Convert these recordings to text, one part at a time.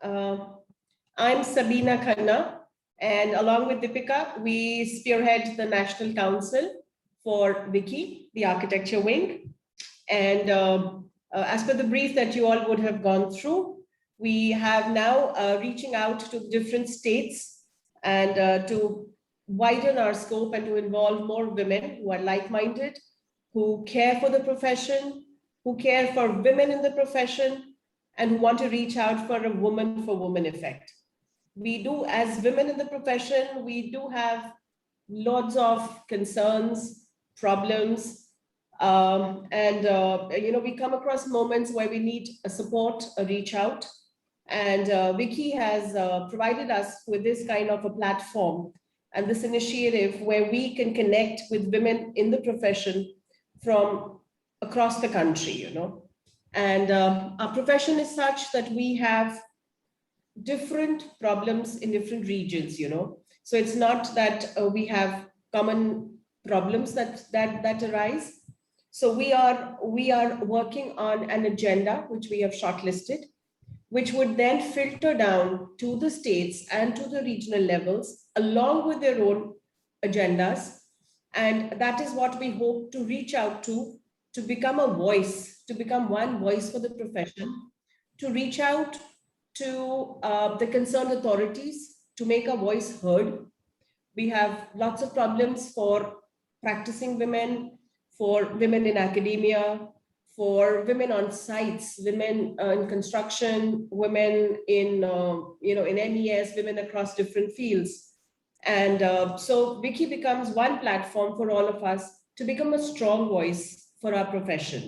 Uh, I'm Sabina Khanna, and along with Deepika, we spearhead the National Council for WICCI, the architecture wing. And as per the brief that you all would have gone through, we have now reaching out to different states and to widen our scope and to involve more women who are like-minded, who care for the profession, who care for women in the profession, and who want to reach out for a woman for woman effect. We do, as women in the profession, we do have lots of concerns, problems, we come across moments where we need a support, a reach out. And WICCI has provided us with this kind of a platform and this initiative where we can connect with women in the profession from across the country, And our profession is such that we have different problems in different regions, So it's not that we have common problems that arise. So we are working on an agenda which we have shortlisted, which would then filter down to the states and to the regional levels along with their own agendas. And that is what we hope to reach out to become a voice, to become one voice for the profession, to reach out to the concerned authorities, to make our voice heard. We have lots of problems for practicing women, for women in academia, for women on sites, women in construction, women in in MES, women across different fields. And so WICCI becomes one platform for all of us to become a strong voice for our profession,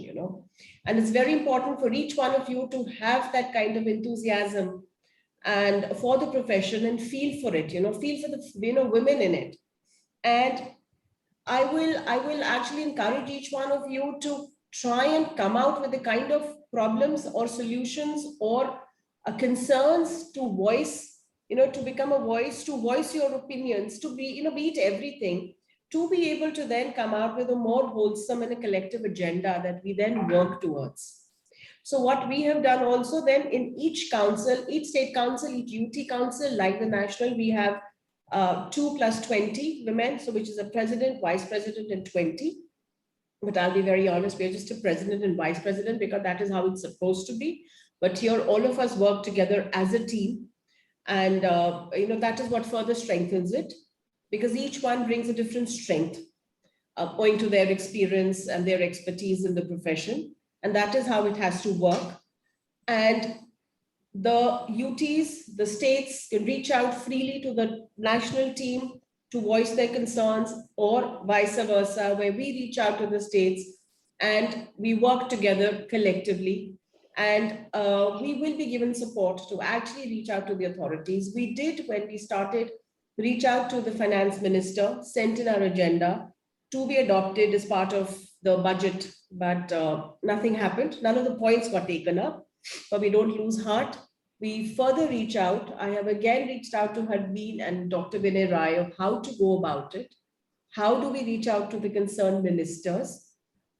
And it's very important for each one of you to have that kind of enthusiasm and for the profession and feel for it, feel for the women in it. And I will actually encourage each one of you to try and come out with the kind of problems or solutions or concerns to voice, to become a voice, to voice your opinions, to be, be it everything, to be able to then come out with a more wholesome and a collective agenda that we then work towards. So what we have done also then in each council, each state council, each UT council, like the national, we have 2 plus 20 women, so which is a president, vice president, and 20. But I'll be very honest, we're just a president and vice president because that is how it's supposed to be. But here, all of us work together as a team. And, that is what further strengthens it, because each one brings a different strength owing to their experience and their expertise in the profession. And that is how it has to work. And the UTs, the states can reach out freely to the national team to voice their concerns, or vice versa, where we reach out to the states and we work together collectively. And we will be given support to actually reach out to the authorities. We did, when we started, reach out to the finance minister, sent in our agenda to be adopted as part of the budget, but nothing happened. None of the points got taken up, but we don't lose heart. We further reach out. I have again reached out to Harbeen and Dr. Vinay Rai of how to go about it. How do we reach out to the concerned ministers?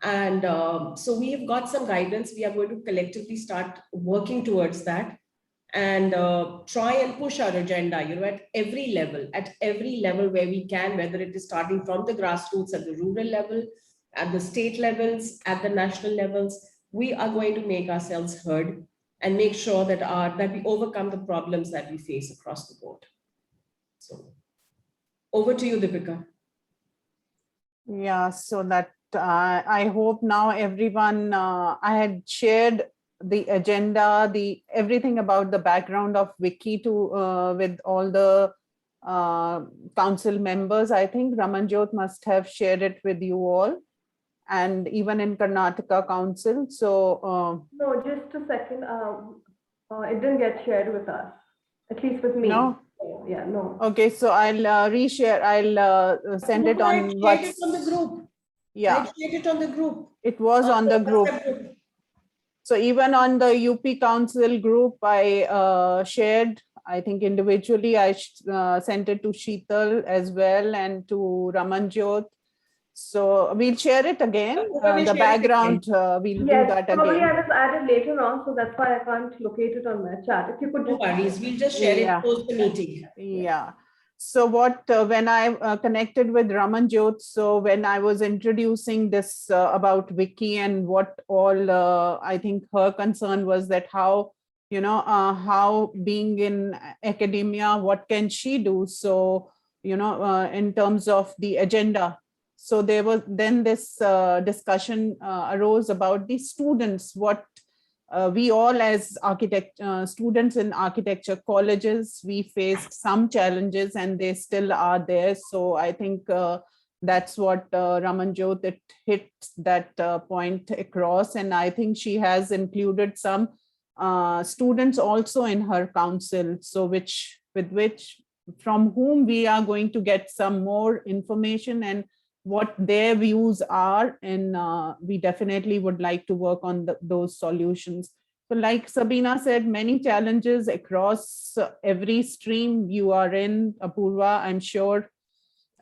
And so we have got some guidance. We are going to collectively start working towards that and try and push our agenda, at every level where we can, whether it is starting from the grassroots at the rural level, at the state levels, at the national levels. We are going to make ourselves heard and make sure that we overcome the problems that we face across the board. So over to you, Deepika. Yeah, so that I hope now everyone, I had shared the agenda, everything about the background of WICCI with all the council members. I think Ramanjot must have shared it with you all, and even in Karnataka Council. So no, just a second. It didn't get shared with us, at least with me. No. Yeah, no. Okay, so I'll reshare. I'll send it on WhatsApp. On the group. Yeah, I shared it on the group. It was on the group. So even on the UP Council group, I shared, I think individually, I sent it to Sheetal as well and to Ramanjot. So we'll share it again. Apurva will The share it background, we'll do Yes, that probably again. I was added later on, so that's why I can't locate it on my chat. If you could No just. worries, we'll just share Yeah. it post the meeting. Yeah. So what, when I connected with Raman Jyot, so when I was introducing this about WICCI and what all, I think her concern was that how, how being in academia, what can she do? So, in terms of the agenda. So there was then this discussion arose about the students, what we all as students in architecture colleges, we faced some challenges and they still are there. So I think that's what Raman Jyot, it hit that point across. And I think she has included some students also in her council. So which from whom we are going to get some more information and what their views are, and we definitely would like to work on those solutions. So like Sabina said, many challenges across every stream you are in, Apurva. I'm sure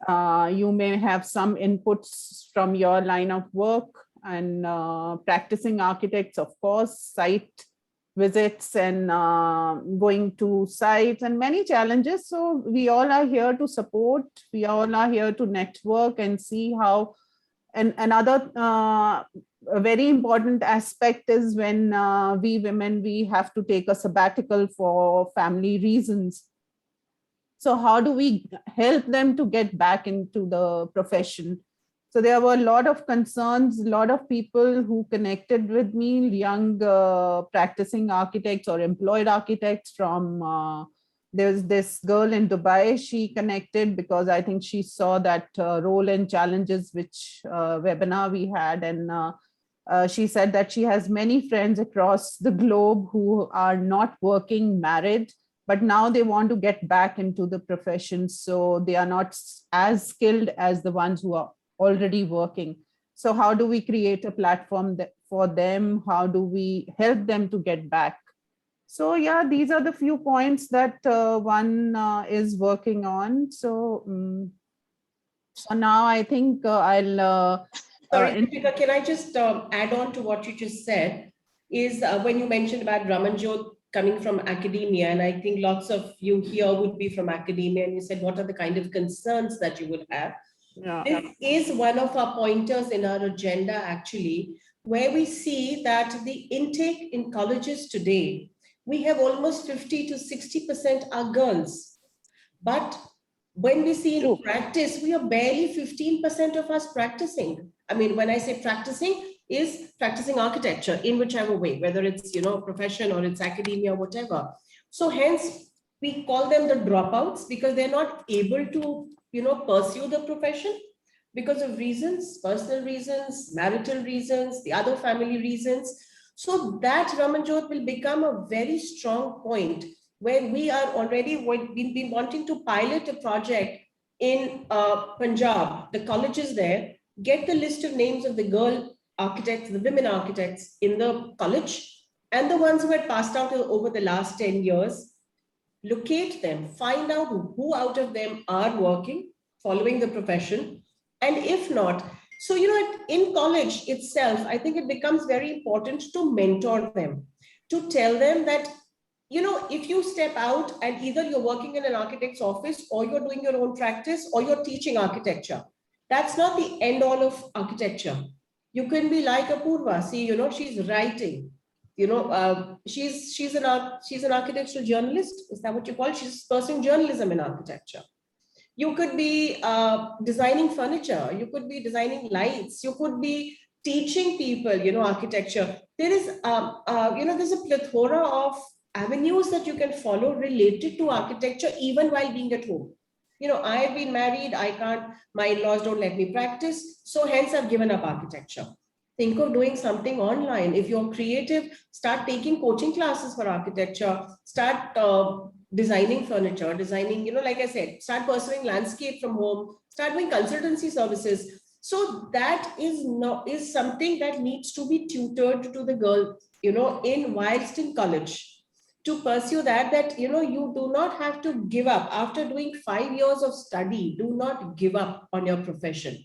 you may have some inputs from your line of work, and practicing architects, of course, site visits and going to sites and many challenges. So we all are here to support. We all are here to network and see how. And another a very important aspect is when we women, we have to take a sabbatical for family reasons. So how do we help them to get back into the profession? So there were a lot of concerns, a lot of people who connected with me, young practicing architects or employed architects from, there's this girl in Dubai, she connected because I think she saw that role and challenges, which webinar we had. And she said that she has many friends across the globe who are not working, married, but now they want to get back into the profession. So they are not as skilled as the ones who are already working. So how do we create a platform for them? How do we help them to get back? So yeah, these are the few points that one is working on. So, so now I think I'll... Sorry, Deepika, can I just add on to what you just said? Is when you mentioned about Raman Jyot coming from academia, and I think lots of you here would be from academia, and you said, what are the kind of concerns that you would have? Yeah. This is one of our pointers in our agenda, actually, where we see that the intake in colleges today, we have almost 50 to 60% are girls. But when we see in practice, we are barely 15% of us practicing. I mean, when I say practicing, is practicing architecture in whichever way, whether it's, profession or it's academia, whatever. So hence, we call them the dropouts because they're not able to, pursue the profession because of reasons, personal reasons, marital reasons, the other family reasons. So that Raman Jyot will become a very strong point where we are already, we've been wanting to pilot a project in Punjab, the colleges there, get the list of names of the girl architects, the women architects in the college, and the ones who had passed out over the last 10 years, locate them, find out who out of them are working, following the profession, and if not, so, in college itself, I think it becomes very important to mentor them, to tell them that, if you step out and either you're working in an architect's office or you're doing your own practice or you're teaching architecture, that's not the end all of architecture. You can be like Apurva. See, she's writing. She's an architectural journalist. Is that what you call? She's pursuing journalism in architecture. You could be designing furniture. You could be designing lights. You could be teaching people, architecture. There is, there's a plethora of avenues that you can follow related to architecture, even while being at home. I've been married, I can't, my in-laws don't let me practice. So hence I've given up architecture. Think of doing something online. If you're creative, start taking coaching classes for architecture, start designing furniture, designing, like I said, start pursuing landscape from home, start doing consultancy services. So that is something that needs to be tutored to the girl, whilst in college, to pursue that, you do not have to give up after doing 5 years of study. Do not give up on your profession.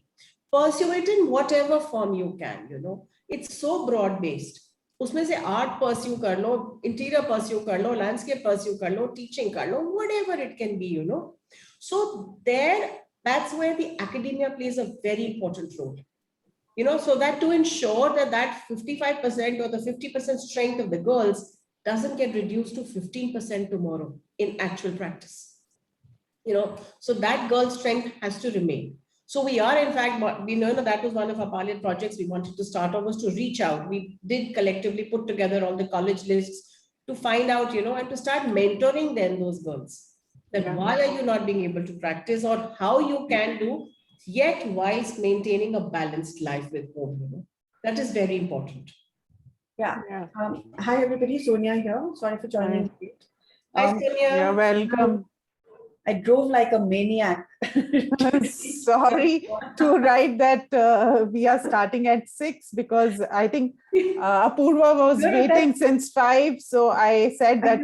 pursue it in whatever form you can, you know. It's so broad based. उसमें से art pursue कर लो, interior pursue कर लो, landscape pursue कर लो, teaching कर लो, whatever it can be, you know. So there, that's where the academia plays a very important role. You know, so that to ensure that that 55% or the 50% strength of the girls doesn't get reduced to 15% tomorrow in actual practice. You know, so that girl strength has to remain. So we are, in fact, we know that was one of our pilot projects we wanted to start off, was to reach out. We did collectively put together all the college lists to find out, you know, and to start mentoring then those girls. That why are you not being able to practice, or how you can do, yet whilst maintaining a balanced life with home, you know. That is very important. Yeah. Hi, everybody. Sonia here. Sorry for joining late. Hi, Sonia. You're welcome. I drove like a maniac. Sorry to write that we are starting at 6, because I think Apurva was waiting since 5. So I said that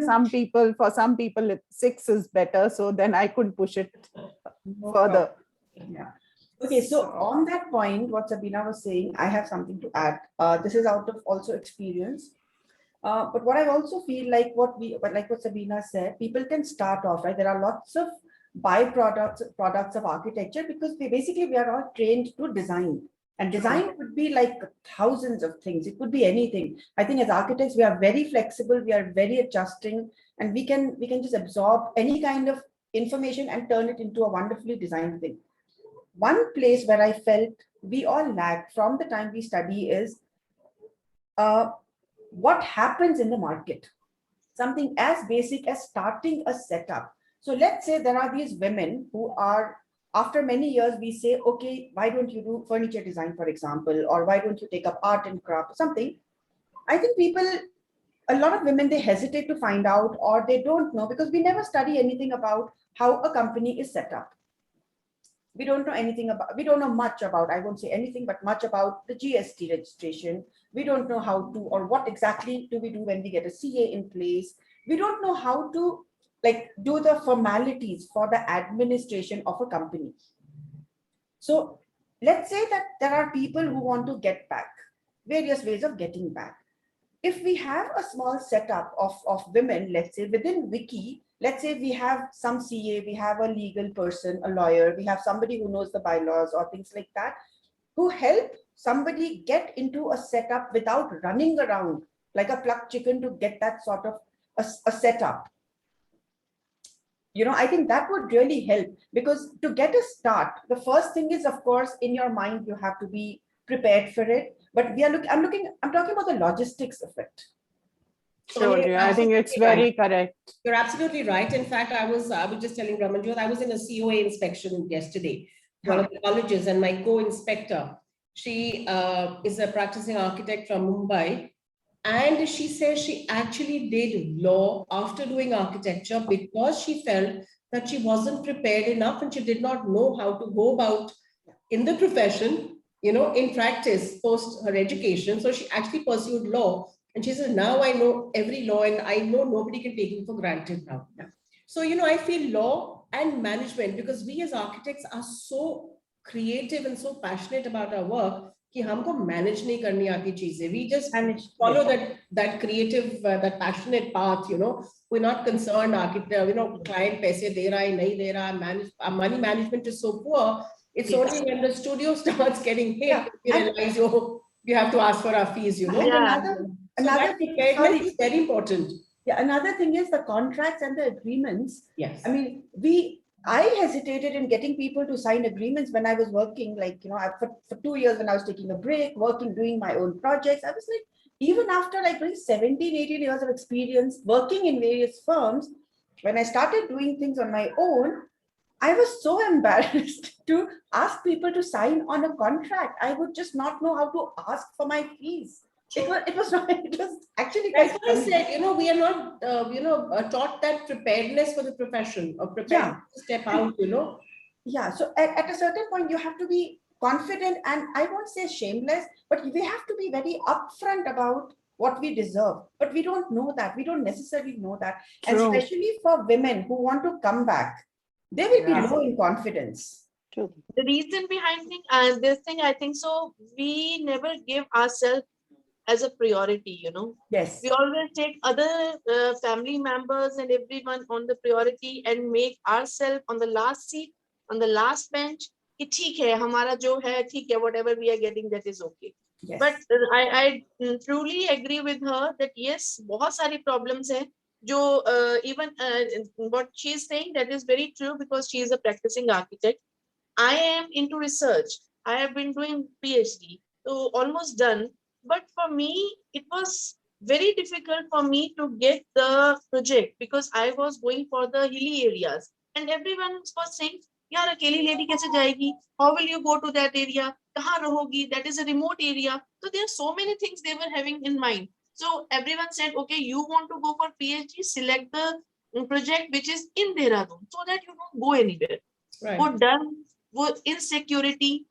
for some people, 6 is better. So then I could push it further. Yeah. Okay, so on that point, what Sabina was saying, I have something to add. This is out of also experience. But what I also feel like what Sabina said, people can start off, right? There are lots of products of architecture, because we are all trained to design. And design could be like thousands of things. It could be anything. I think as architects, we are very flexible, we are very adjusting, and we can just absorb any kind of information and turn it into a wonderfully designed thing. One place where I felt we all lack from the time we study is what happens in the market. Something as basic as starting a setup. So let's say there are these women who are, after many years, we say, okay, why don't you do furniture design, for example, or why don't you take up art and craft or something? I think a lot of women, they hesitate to find out, or they don't know, because we never study anything about how a company is set up. We don't know much about, I won't say anything, but much about the GST registration. We don't know how to, or what exactly do we do when we get a CA in place. We don't know how to do the formalities for the administration of a company. So let's say that there are people who want to get back, various ways of getting back. If we have a small setup of women, let's say within WICCI, let's say we have some CA, we have a legal person, a lawyer, we have somebody who knows the bylaws or things like that, who help somebody get into a setup without running around like a plucked chicken to get that sort of a setup. You know, I think that would really help, because to get a start, the first thing is, of course, in your mind, you have to be prepared for it. But I'm talking about the logistics of it. Sure, yeah, I think it's very correct. You're absolutely right. In fact, I was just telling Ramanjot, I was in a COA inspection yesterday, one of the colleges, and my co-inspector, she is a practicing architect from Mumbai. And she says she actually did law after doing architecture because she felt that she wasn't prepared enough and she did not know how to go about in the profession, you know, in practice post her education. So she actually pursued law. And she says, now I know every law and I know nobody can take it for granted now. So, you know, I feel law and management, because we as architects are so creative and so passionate about our work, कि हमको manage नहीं करनी आती चीजें. We just follow that creative, that passionate path, you know. We're not concerned, you know, client पैसे दे रहा है, नहीं दे रहा, money management is so poor. It's only when the studio starts getting hit, you realize you have to ask for our fees, you know. Another thing is very important. Yeah, another thing is the contracts and the agreements. Yes. I mean, I hesitated in getting people to sign agreements when I was working, like, you know, for 2 years when I was taking a break, doing my own projects. I was like, even after like 17, 18 years of experience working in various firms, when I started doing things on my own, I was so embarrassed to ask people to sign on a contract. I would just not know how to ask for my fees. It was actually that's what I said, you know, we are not taught that preparedness for the profession, or prepared to step out, you know. Yeah, so at a certain point you have to be confident, and I won't say shameless, but we have to be very upfront about what we deserve. But we don't know that, we don't necessarily know that. True. And especially for women who want to come back, they will be low in confidence. True. The reason behind this thing, I think so, we never give ourselves as a priority, Yes. We always take other family members and everyone on the priority and make ourselves on the last seat, on the last bench. कि ठीक है, हमारा जो है ठीक है, whatever we are getting, that is okay. Yes. But I truly agree with her that yes, बहुत सारी problems है जो even what she is saying, that is very true, because she is a practicing architect. I am into research. I have been doing PhD, so almost done. But for me, it was very difficult for me to get the project because I was going for the hilly areas, and everyone was saying, "यार अकेली lady कैसे जाएगी? How will you go to that area? कहाँ रहोगी? That is a remote area." So there are so many things they were having in mind. So everyone said, "Okay, you want to go for PhD? Select the project which is in Dehradun, so that you don't go anywhere." Right. वो डर, वो insecurity,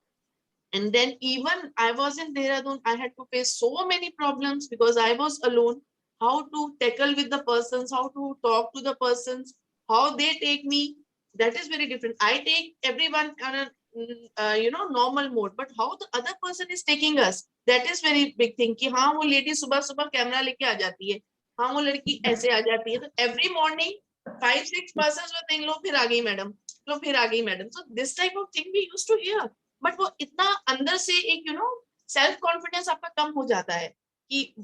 and then even I was in Dehradun, I had to face so many problems because I was alone. How to tackle with the persons, how to talk to the persons, how they take me, that is very different. I take everyone on a normal mode, but how the other person is taking us, that is very big thing. कि हाँ वो lady सुबह सुबह camera लेके आ जाती है, हाँ वो लड़की ऐसे आ जाती है, तो every morning 5-6 persons were saying, लो फिर आ गई मैडम, लो फिर आ गई madam. So this type of thing we used to hear. But वो इतना अंदर से एक सेल्फ कॉन्फिडेंस आपका कम हो जाता है कि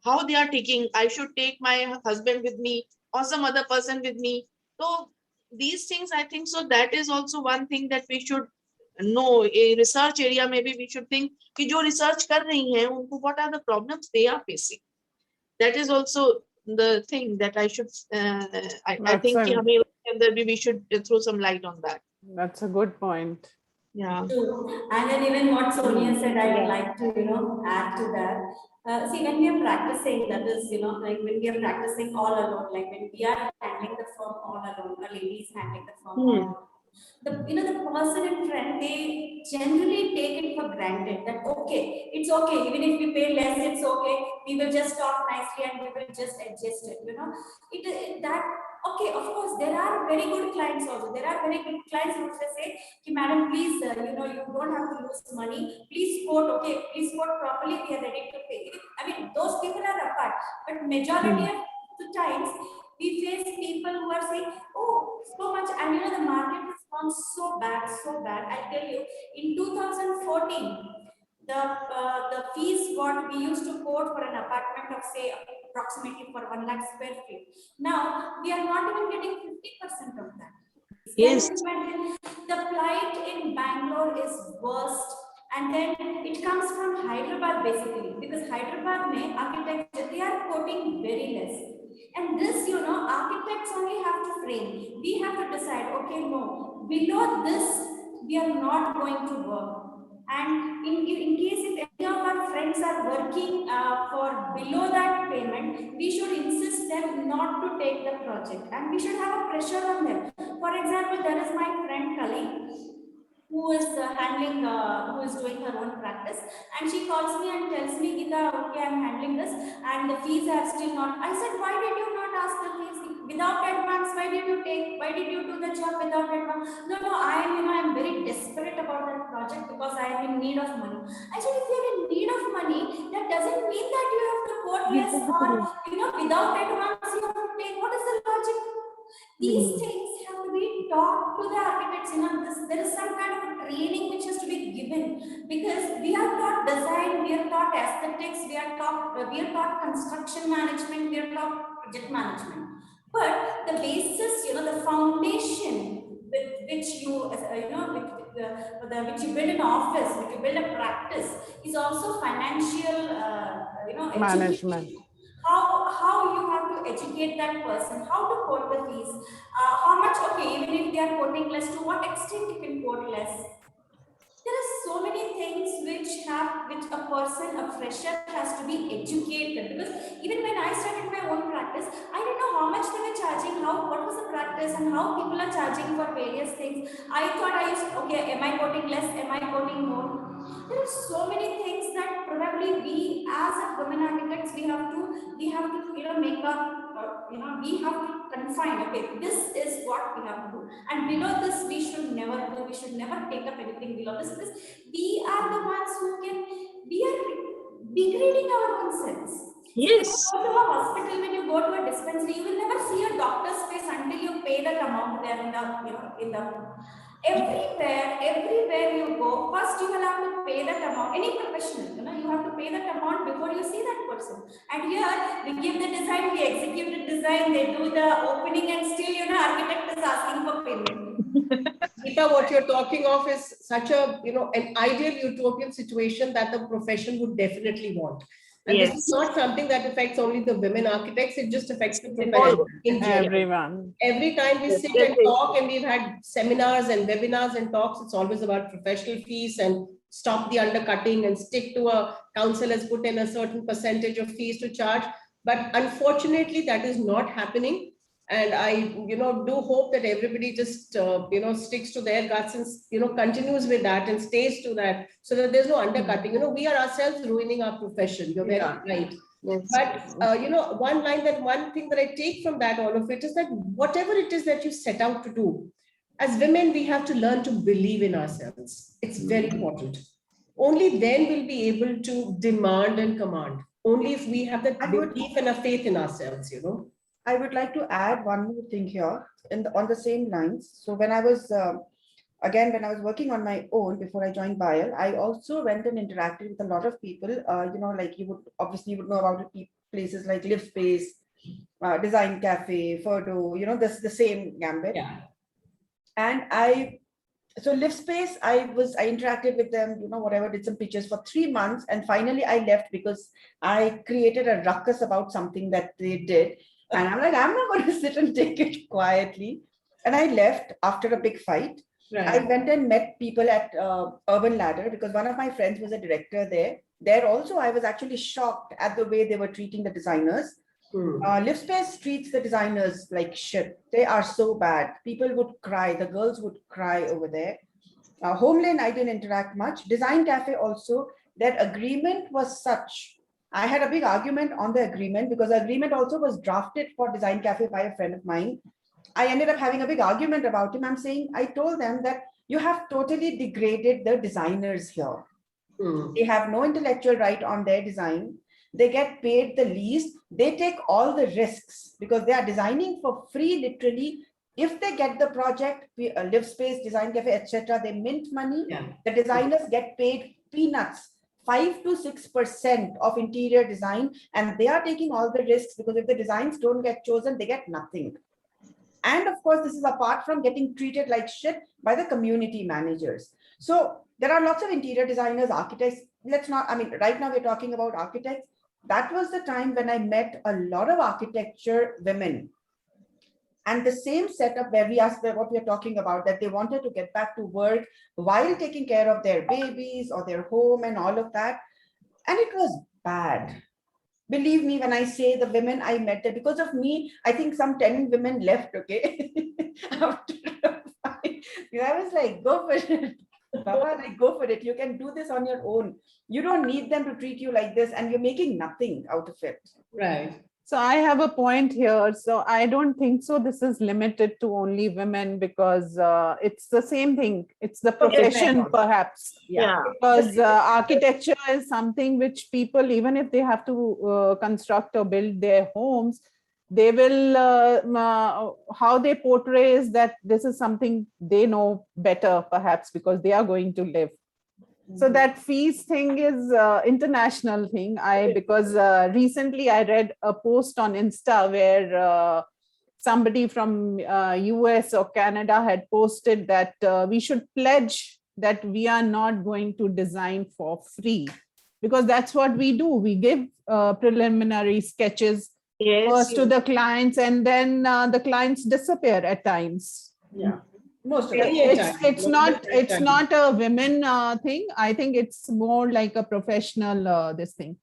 how they are taking, I should take my husband with me और some other person with me. तो these things, I think so, that is also one thing that we should know. A research area, maybe we should think कि जो research कर रही हैं उनको what are the problems they are facing. That is also the thing that I should I think कि हमें अंदर भी we should throw some light on that. That's a good point. Yeah. True. And then even what Sonia said, I would like to, add to that. See, when we are practicing, that is, like when we are practicing all alone, like when we are handling the firm all alone, a lady is handling the firm all alone. The person in front, they generally take it for granted that, okay, it's okay, even if we pay less, it's okay, we will just talk nicely and we will just adjust it, that, okay, of course, there are very good clients also. There are very good clients who will say, madam, please, you don't have to lose money. Please quote, okay, please quote properly, we are ready to pay. I mean, those people are apart, but majority of the times, we face people who are saying, oh, so much, and the market has gone so bad. I tell you, in 2014, the fees what we used to quote for an apartment of say approximately for 1 lakh square feet. Now we are not even getting 50% of that. Yes. The plight in Bangalore is worst, and then it comes from Hyderabad basically, because Hyderabad mein architects, they are quoting very less. And this, architects only have to frame. We have to decide, okay, no, below this, we are not going to work. And in case if any of our friends are working for below that payment, we should insist them not to take the project, and we should have a pressure on them. For example, there is my friend colleague who is who is doing her own practice, and she calls me and tells me, Gita, okay, I'm handling this, and the fees are still not. I said, why did you not ask the fees without advance? Why did you do the job without advance? No, I'm very desperate about that project because I am in need of money. I said, if you're in need of money, that doesn't mean that you have to quote less, or without advance you have to pay. What is the logic? These things have to be taught to the architects. There is some kind of a training which has to be given, because we are taught design, we are taught aesthetics, we are taught construction management, we are taught project management. But the basis, the foundation with which you, which you build an office, which you build a practice, is also financial, Management. education. How you have to educate that person, how to quote the fees, how much, okay, even if they are quoting less, to what extent you can quote less. There are so many things which a person, a fresher, has to be educated. Because even when I started my own practice, I didn't know how much they were charging, what was the practice, and how people are charging for various things. I thought okay, am I quoting less? Am I quoting more? There are so many things that probably we as a women architects, we have to make a we have to confine, okay, this is what we have to do. And below this, we should never do, we should never take up anything below this, because we are the ones who we are degrading our own selves. Yes. When you go to a hospital, when you go to a dispensary, you will never see a doctor's face until you pay that amount there in the everywhere you go, first you will have to pay that amount. Any professional, you have to pay that amount before you see that person. And here we give the design, we execute the design, they do the opening, and still, architect is asking for payment. Geeta, what you're talking of is such a, an ideal utopian situation that the profession would definitely want. And this is Yes. not something that affects only the women architects, it just affects the All profession in general. Everyone. Every time we Yes, sit and definitely. talk, and we've had seminars and webinars and talks, it's always about professional fees and stop the undercutting and stick to a council has put in a certain percentage of fees to charge. But unfortunately, that is not happening. And I, do hope that everybody just, sticks to their guts and, continues with that and stays to that, so that there's no undercutting. We are ourselves ruining our profession. You're very right. Yes. But, one thing that I take from that, all of it, is that whatever it is that you set out to do, as women, we have to learn to believe in ourselves. It's very important. Only then we'll be able to demand and command. Only if we have that belief and a faith in ourselves, I would like to add one more thing here on the same lines. So when I was, when I was working on my own before I joined BIAL, I also went and interacted with a lot of people, like you would know about it, places like Live Space, Design Cafe, Photo, this the same gambit. Yeah. And so Live Space, I interacted with them, whatever, did some pictures for 3 months. And finally I left because I created a ruckus about something that they did. And I'm like, I'm not going to sit and take it quietly. And I left after a big fight. Right. I went and met people at Urban Ladder because one of my friends was a director there. There also, I was actually shocked at the way they were treating the designers. Live Space treats the designers like shit. They are so bad. People would cry. The girls would cry over there. Homeland, I didn't interact much. Design Cafe also, their agreement was such. I had a big argument on the agreement because the agreement also was drafted for Design Cafe by a friend of mine. I ended up having a big argument about him. I told them that you have totally degraded the designers here. They have no intellectual right on their design. They get paid the least. They take all the risks because they are designing for free, literally. If they get the project, Live Space, Design Cafe, etc., they mint money. Yeah. The designers get paid peanuts. 5 to 6% of interior design, and they are taking all the risks because if the designs don't get chosen, they get nothing. And of course, this is apart from getting treated like shit by the community managers. So there are lots of interior designers, architects. Right now we're talking about architects. That was the time when I met a lot of architecture women. And the same setup where we asked what we are talking about, that they wanted to get back to work while taking care of their babies or their home and all of that. And it was bad. Believe me when I say the women I met there, because of me, I think some 10 women left, okay? After I was like, go for it. Baba, like, go for it. You can do this on your own. You don't need them to treat you like this, and you're making nothing out of it. Right. So I have a point here. So I don't think so this is limited to only women, because it's the same thing. It's the profession, perhaps. Yeah. Because architecture is something which people, even if they have to construct or build their homes, they will, how they portray is that this is something they know better, perhaps, because they are going to live. So that fees thing is international thing. Because recently I read a post on Insta where somebody from US or Canada had posted that we should pledge that we are not going to design for free, because that's what we do. We give preliminary sketches first to the clients, and then the clients disappear at times. Yeah. It's not a women thing. I think it's more like a professional this thing.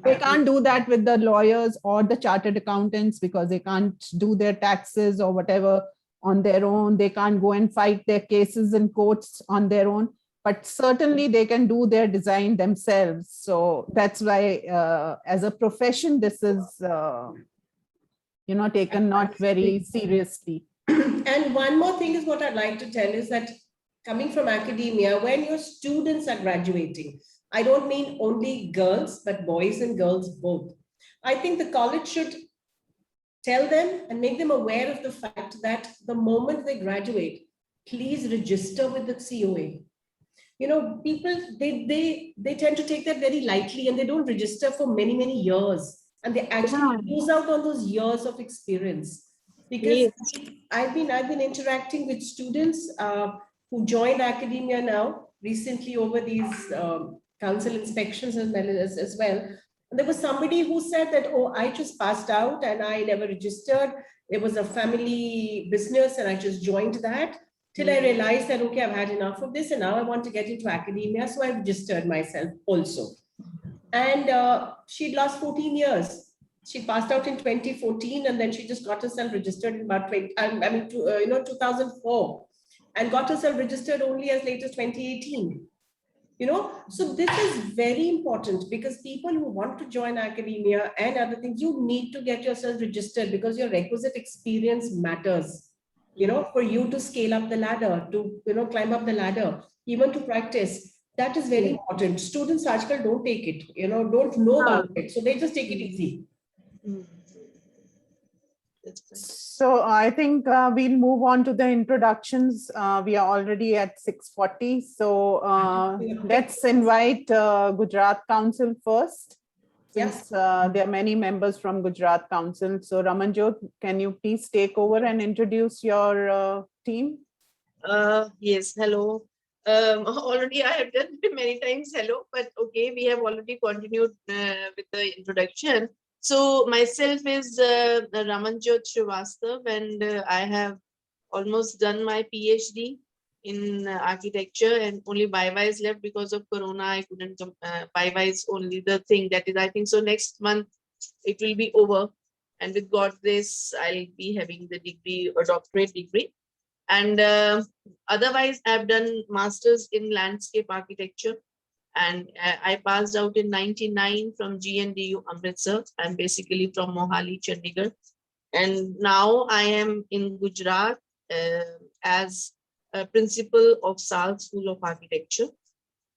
They can't do that with the lawyers or the chartered accountants because they can't do their taxes or whatever on their own. They can't go and fight their cases in courts on their own, but certainly they can do their design themselves. So that's why as a profession, this is taken not very seriously. And one more thing is what I'd like to tell is that coming from academia, when your students are graduating, I don't mean only girls, but boys and girls both. I think the college should tell them and make them aware of the fact that the moment they graduate, please register with the COA. People, they tend to take that very lightly and they don't register for many, many years. And they actually lose out on those years of experience. Because Yes. I've been interacting with students who joined academia now recently over these council inspections as well. And there was somebody who said that, oh, I just passed out and I never registered. It was a family business and I just joined that till I realized that, okay, I've had enough of this and now I want to get into academia. So I registered myself also. And she'd lost 14 years. She passed out in 2014 and then she just got herself registered in about 2004 and got herself registered only as late as 2018. So this is very important because people who want to join academia and other things, you need to get yourself registered because your requisite experience matters, for you to scale up the ladder, to, climb up the ladder, even to practice. That is very important. Students actually don't take it, don't know about it. So they just take it easy. So I think we'll move on to the introductions. We are already at 6:40. So let's invite Gujarat Council first, since there are many members from Gujarat Council. So Ramanjot, can you please take over and introduce your team? Yes, hello. Already I have done many times hello, but okay, we have already continued with the introduction. So myself is Ramanjot Srivastav, and I have almost done my PhD in architecture, and only BIVA is left because of Corona. I couldn't, BIVA is only the thing that is, I think so next month it will be over. And with God's grace, I'll be having the degree or doctorate degree. And otherwise, I've done masters in landscape architecture. And I passed out in 99 from GNDU Amritsar. I'm basically from Mohali, Chandigarh. And now I am in Gujarat as a principal of Sal School of Architecture.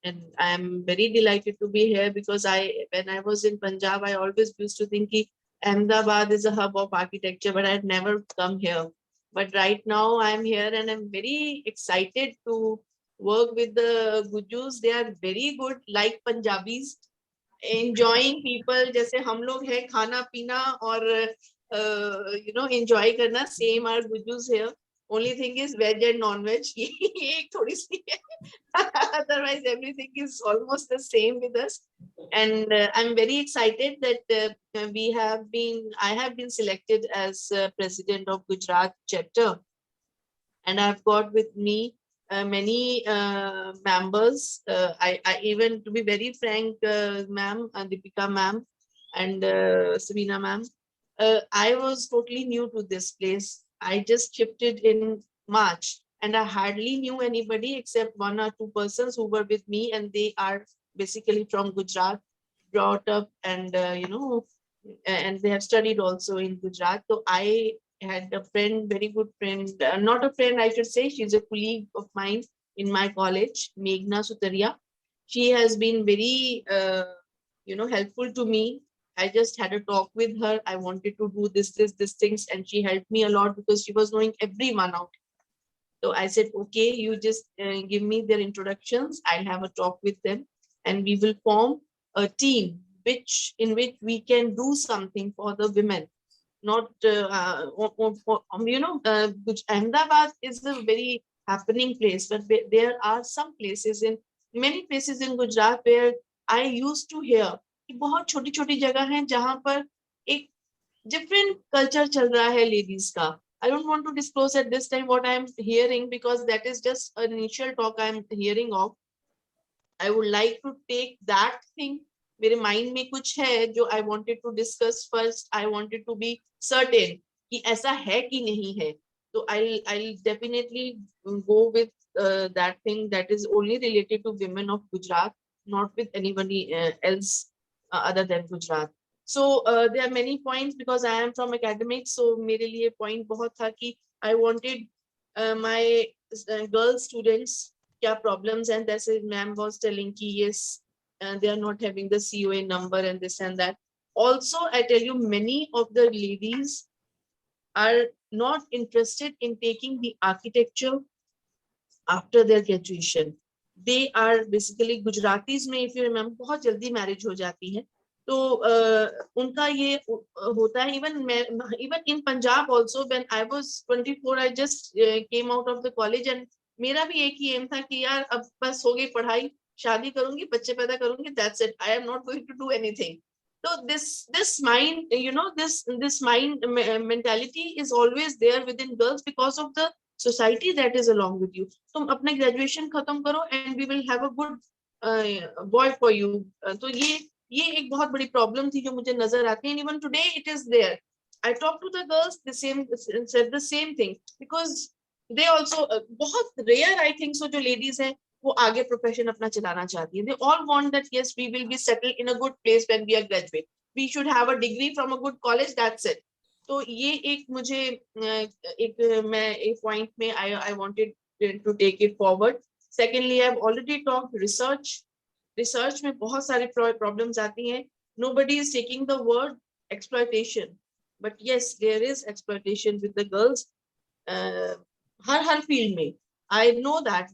And I am very delighted to be here because when I was in Punjab, I always used to think Ahmedabad is a hub of architecture, but I had never come here. But right now I'm here and I'm very excited to work with the Gujus. They are very good, like Punjabis, enjoying people. Jaise hum log hai khana pina or enjoy karna. Same are Gujus here. Only thing is veg and non-veg. Otherwise, everything is almost the same with us. And I'm very excited that I have been selected as president of Gujarat chapter. And I've got with me many members. I even, to be very frank, ma'am, Deepika ma'am and Sabina ma'am, I was totally new to this place. I just shifted in March and I hardly knew anybody except one or two persons who were with me, and they are basically from Gujarat, brought up and and they have studied also in Gujarat. So I had a friend, very good friend, not a friend, I should say, she's a colleague of mine in my college, Meghna Sutaria. She has been very, helpful to me. I just had a talk with her. I wanted to do this things, and she helped me a lot because she was knowing everyone out. So I said, okay, you just give me their introductions. I'll have a talk with them and we will form a team in which we can do something for the women. Not, Ahmedabad is a very happening place, but there are some places many places in Gujarat where I used to hear कि बहुत छोटी-छोटी जगह हैं जहां पर एक different culture चल रहा है ladies का. I don't want to disclose at this time what I am hearing because that is just an initial talk I am hearing of. I would like to take that thing. मेरे mind में कुछ है जो I wanted to discuss first. I wanted to be certain कि ऐसा है कि नहीं है. So I'll definitely go with that thing that is only related to women of Gujarat, not with anybody else other than Gujarat. So there are many points because I am from academics. So मेरे लिए point बहुत था कि I wanted my girl students क्या problems, and that's it. Ma'am was telling कि yes, they are not having the COA number and this and that. Also, I tell you, many of the ladies are not interested in taking the architecture after their graduation. They are basically Gujaratis में, if you remember, बहुत जल्दी marriage हो जाती है. तो उनका ये होता है. Even in Punjab also, when I was 24, I just came out of the college, and मेरा भी एक ही aim था कि यार अब बस हो गई पढ़ाई, शादी करूंगी, बच्चे पैदा करूंगी, that's it. I am not going to do anything. So this mind, you know, this mind mentality is always there within girls because of the society that is along with you. तुम अपने graduation खत्म करो and we will have a good boy for you. तो ये एक बहुत बड़ी problem थी जो मुझे नजर आती है. And even today it is there. I talk to the girls, said the same thing, because they also बहुत rare I think so जो ladies हैं वो आगे profession अपना चलाना चाहती हैं. They all want that yes, we will be settled in a good place when we are graduate. We should have a degree from a good college. That's it. तो ये एक मुझे एक point में I wanted to take it forward. Secondly, I've already talked research. Research में बहुत सारे problems आती हैं. Nobody is taking the word exploitation, but yes, there is exploitation with the girls. Her field में. I know that,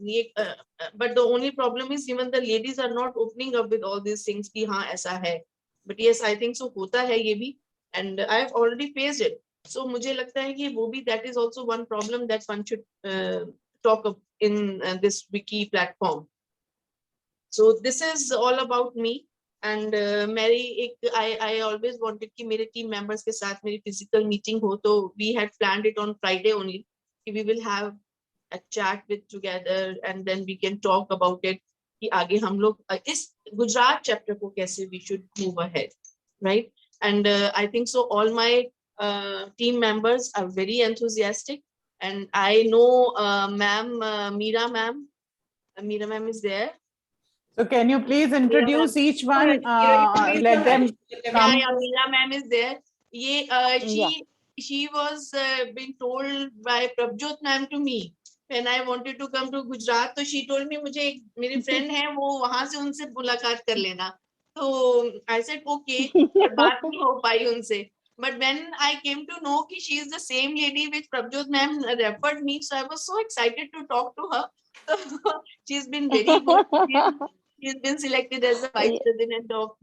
but the only problem is even the ladies are not opening up with all these things कि हाँ ऐसा है. But yes, I think so होता है ये भी, and I have already faced it. So मुझे लगता है कि वो भी, that is also one problem that one should talk of in this wiki platform. So this is all about me. And I always wanted कि मेरे team members के साथ मेरी physical meeting हो. तो we had planned it on Friday only. We will have a chat with together and then we can talk about it कि आगे हम लोग इस गुजरात chapter को कैसे we should move ahead, right? And I think so all my team members are very enthusiastic, and I know Meera ma'am is there. So can you please introduce each one? Let them come. Yeah, Meera ma'am is there. She was being told by Prabjot ma'am to me when I wanted to come to Gujarat. So she told me मुझे एक मेरी friend है वो वहाँ से उनसे मुलाकात कर लेना. So I said okay, पर बात नहीं हो पाई उनसे. But when I came to know कि she is the same lady which Prabjot ma'am referred me, so I was so excited to talk to her. She's been very good. She's been selected as the vice president of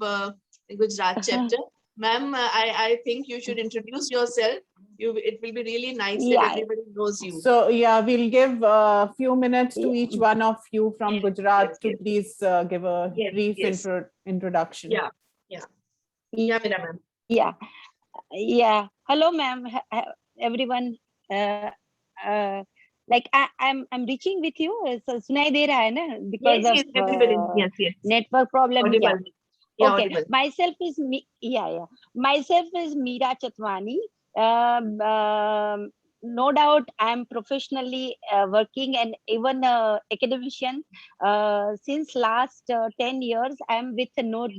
Gujarat chapter. Ma'am, I think you should introduce yourself. It will be really nice that everybody knows you. So yeah, we'll give a few minutes to each one of you from Gujarat to please give a brief introduction. Yeah, Meera ma'am. Yeah. Hello, ma'am. Everyone. Like I'm reaching with you. So सुनाई दे रहा है ना? Because of network problem. Audible. Yeah, okay. audible. Myself is Myself is Meera Chatwani. No doubt, I'm professionally working and even academician. Since last 10 years, I'm with North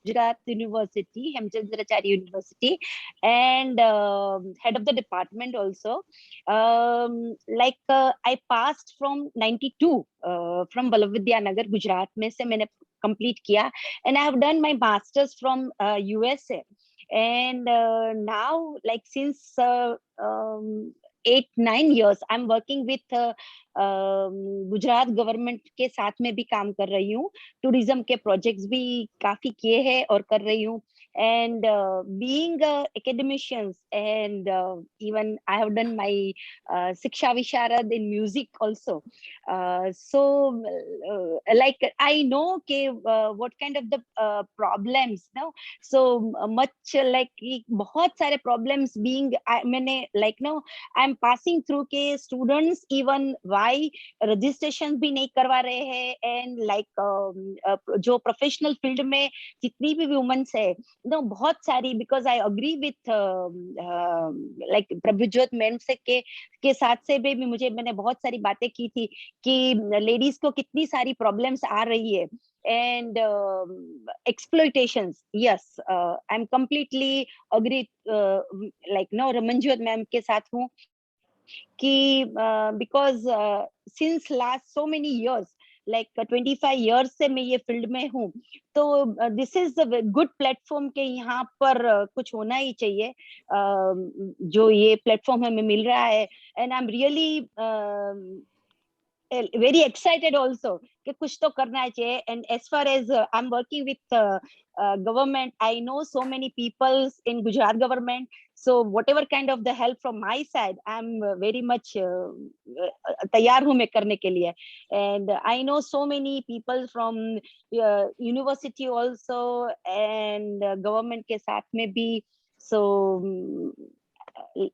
Gujarat University, Hemchandracharya University, and head of the department also. I passed from 92 from Vallabhvidyanagar, Gujarat में से मैंने complete किया, and I have done my masters from USA. And now, like since 8-9 years, I'm working with Gujarat government के साथ में भी काम कर रही हूँ. टूरिज्म के प्रोजेक्ट्स भी काफी किए हैं और कर रही हूँ. And being academicians, and even I have done my Shiksha Visharad in music also. So like I know what kind of the problems, no? So much like बहुत सारे problems being मैंने like no, I'm passing through के students even why registration भी नहीं करवा रहे हैं, and like जो professional field में जितनी भी women है no, बहुत सारी, because I agree with like Prabhjot ma'am से के साथ से भी मैंने बहुत सारी बातें की थी कि लेडीज को कितनी सारी प्रॉब्लम्स आ रही है, and exploitations. Yes, I'm completely agree, like no, Ramanjot ma'am के साथ हूँ कि because since last so many years, like 25 years से मैं ये फील्ड में हूँ, तो this is a good platform के यहाँ पर कुछ होना ही चाहिए, जो ये प्लेटफॉर्म हमें मिल रहा है, and I am really very excited also कि कुछ तो करना चाहिए. And as far as I'm working with government, I know so many people in Gujarat government, so whatever kind of the help from my side, I'm very much तैयार हूँ मैं करने के लिए. And I know so many people from university also and government के साथ में भी, so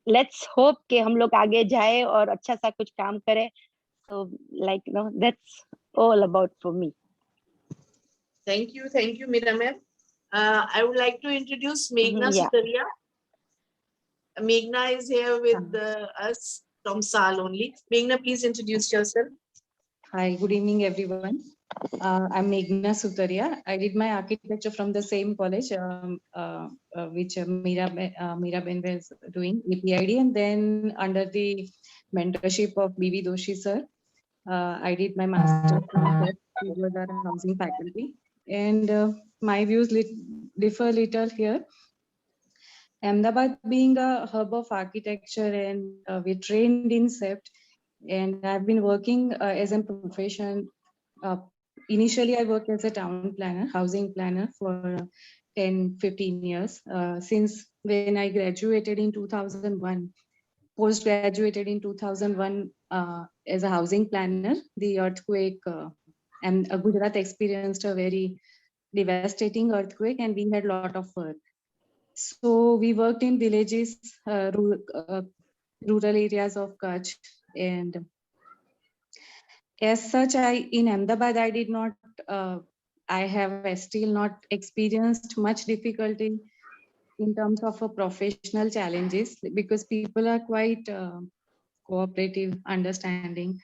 let's hope कि हम लोग आगे जाए और अच्छा सा कुछ काम करें. So, like, you know, that's all about for me. Thank you, Meera ma'am. I would like to introduce Meghna Yeah. Sutaria. Meghna is here with us from SAL only. Meghna, please introduce yourself. Hi, good evening, everyone. I'm Meghna Sutaria. I did my architecture from the same college, which Meera Ben was doing, APID, and then under the mentorship of B.V. Doshi sir, I did my master's from Gujarat housing faculty. And my views differ a little here. Ahmedabad being a hub of architecture, and we're trained in CEPT, and I've been working as a profession. Initially, I worked as a town planner, housing planner for 10-15 years. Since when I graduated in 2001, post-graduated in 2001 as a housing planner, the earthquake and Gujarat experienced a very devastating earthquake, and we had a lot of work. So we worked in villages, rural areas of Kutch, and as such, in Ahmedabad, I did not, I have still not experienced much difficulty in terms of professional challenges, because people are quite cooperative, understanding.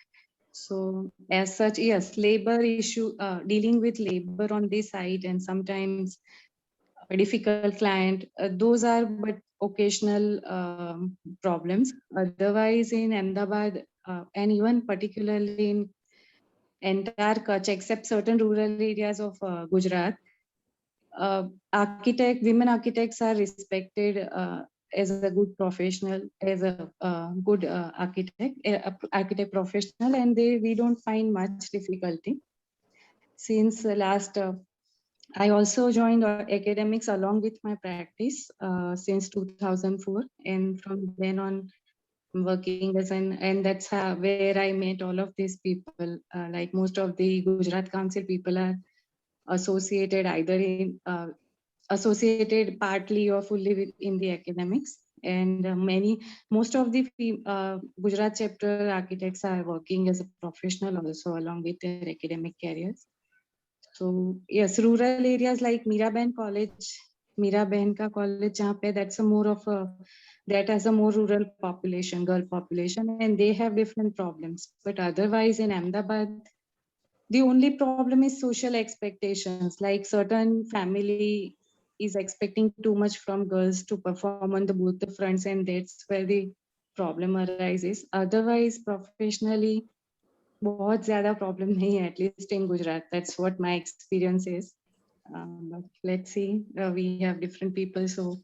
So as such, yes, labor issue, dealing with labor on this side, and sometimes a difficult client, those are but occasional problems. Otherwise, in Ahmedabad, and even particularly in entire Kutch, except certain rural areas of Gujarat, women architects are respected as a good professional, as a good architect professional, and we don't find much difficulty. Since last, I also joined academics along with my practice since 2004, and from then on, working as and that's where I met all of these people. Like most of the Gujarat Council people are associated either in associated partly or fully in the academics, and most of the Gujarat chapter architects are working as a professional also along with their academic careers. So yes, rural areas like Meera Ben ka college, that's a more of a, that has a more rural population, girl population, and they have different problems. But otherwise in Ahmedabad, the only problem is social expectations, like certain family is expecting too much from girls to perform on both the fronts, and that's where the problem arises. Otherwise, professionally, बहुत ज़्यादा problem नहीं है, at least in Gujarat. That's what my experience is. But let's see, we have different people, so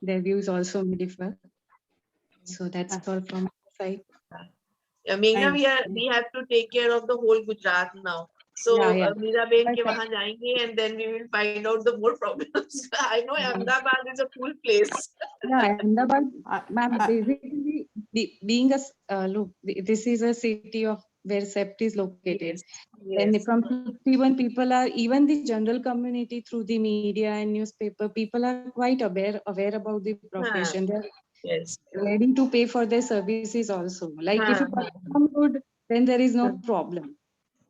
their views also may differ. So that's all from my side. Meghna, we have to take care of the whole Gujarat now. So Meera Ben ke wahan jayenge, and then we will find out the more problems. I know Ahmedabad is a cool place. Yeah, Ahmedabad, basically being a look, this is a city of where CEPT is located. Yes. And from 51 people are, even the general community through the media and newspaper, people are quite aware about the profession. They're ready to pay for their services also. Like if you perform good, then there is no problem.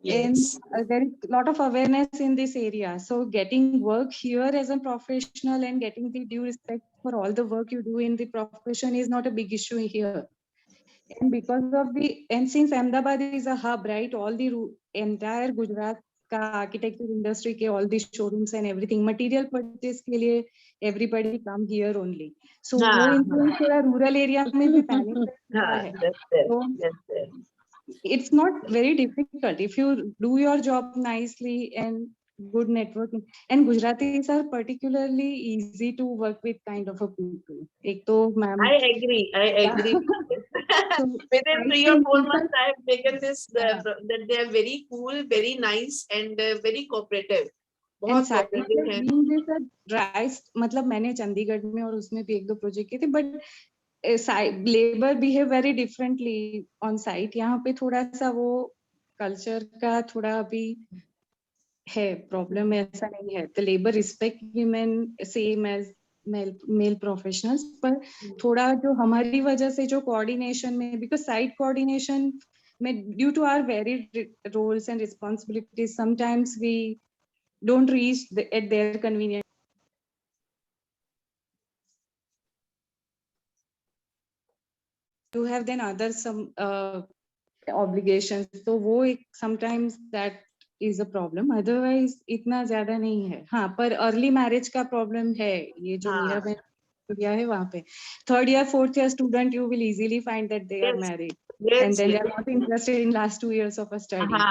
Yes. And there is a lot of awareness in this area. So getting work here as a professional and getting the due respect for all the work you do in the profession is not a big issue here. And because of and since Ahmedabad is a hub, right, all the entire Gujarat ka architecture industry ke all the showrooms and everything, material purchase ke liye everybody come here only. So वो influence थोड़ा rural area में भी panic है. So it's not very difficult if you do your job nicely and good networking. And Gujaratis are particularly easy to work with kind of a people. एक तो ma'am. I agree. So, Within 3 or 4 months, I have taken this that they are very cool, very nice, and very cooperative. बहुत cooperative है. मतलब मैंने चंडीगढ़ में और उसमें भी 1-2 प्रोजेक्ट किए थे, but labour behave very differently on site. यहाँ पे थोड़ा सा वो कल्चर का थोड़ा अभी है प्रॉब्लम, ऐसा नहीं है. The labour respect women same as male professionals, पर थोड़ा जो हमारी वजह से जो कोऑर्डिनेशन में, बिकॉज साइट कोऑर्डिनेशन में due to our very roles and responsibilities sometimes we don't reach at their convenience. You have then other some obligations, so वो एक sometimes that is a problem. Otherwise इतना ज्यादा नहीं है. हाँ, पर early marriage का problem है. ये जो मीरा बहन दिया है वहाँ पे 3rd year 4th year student you will easily find that they are married, and then they are not interested in last 2 years of a study.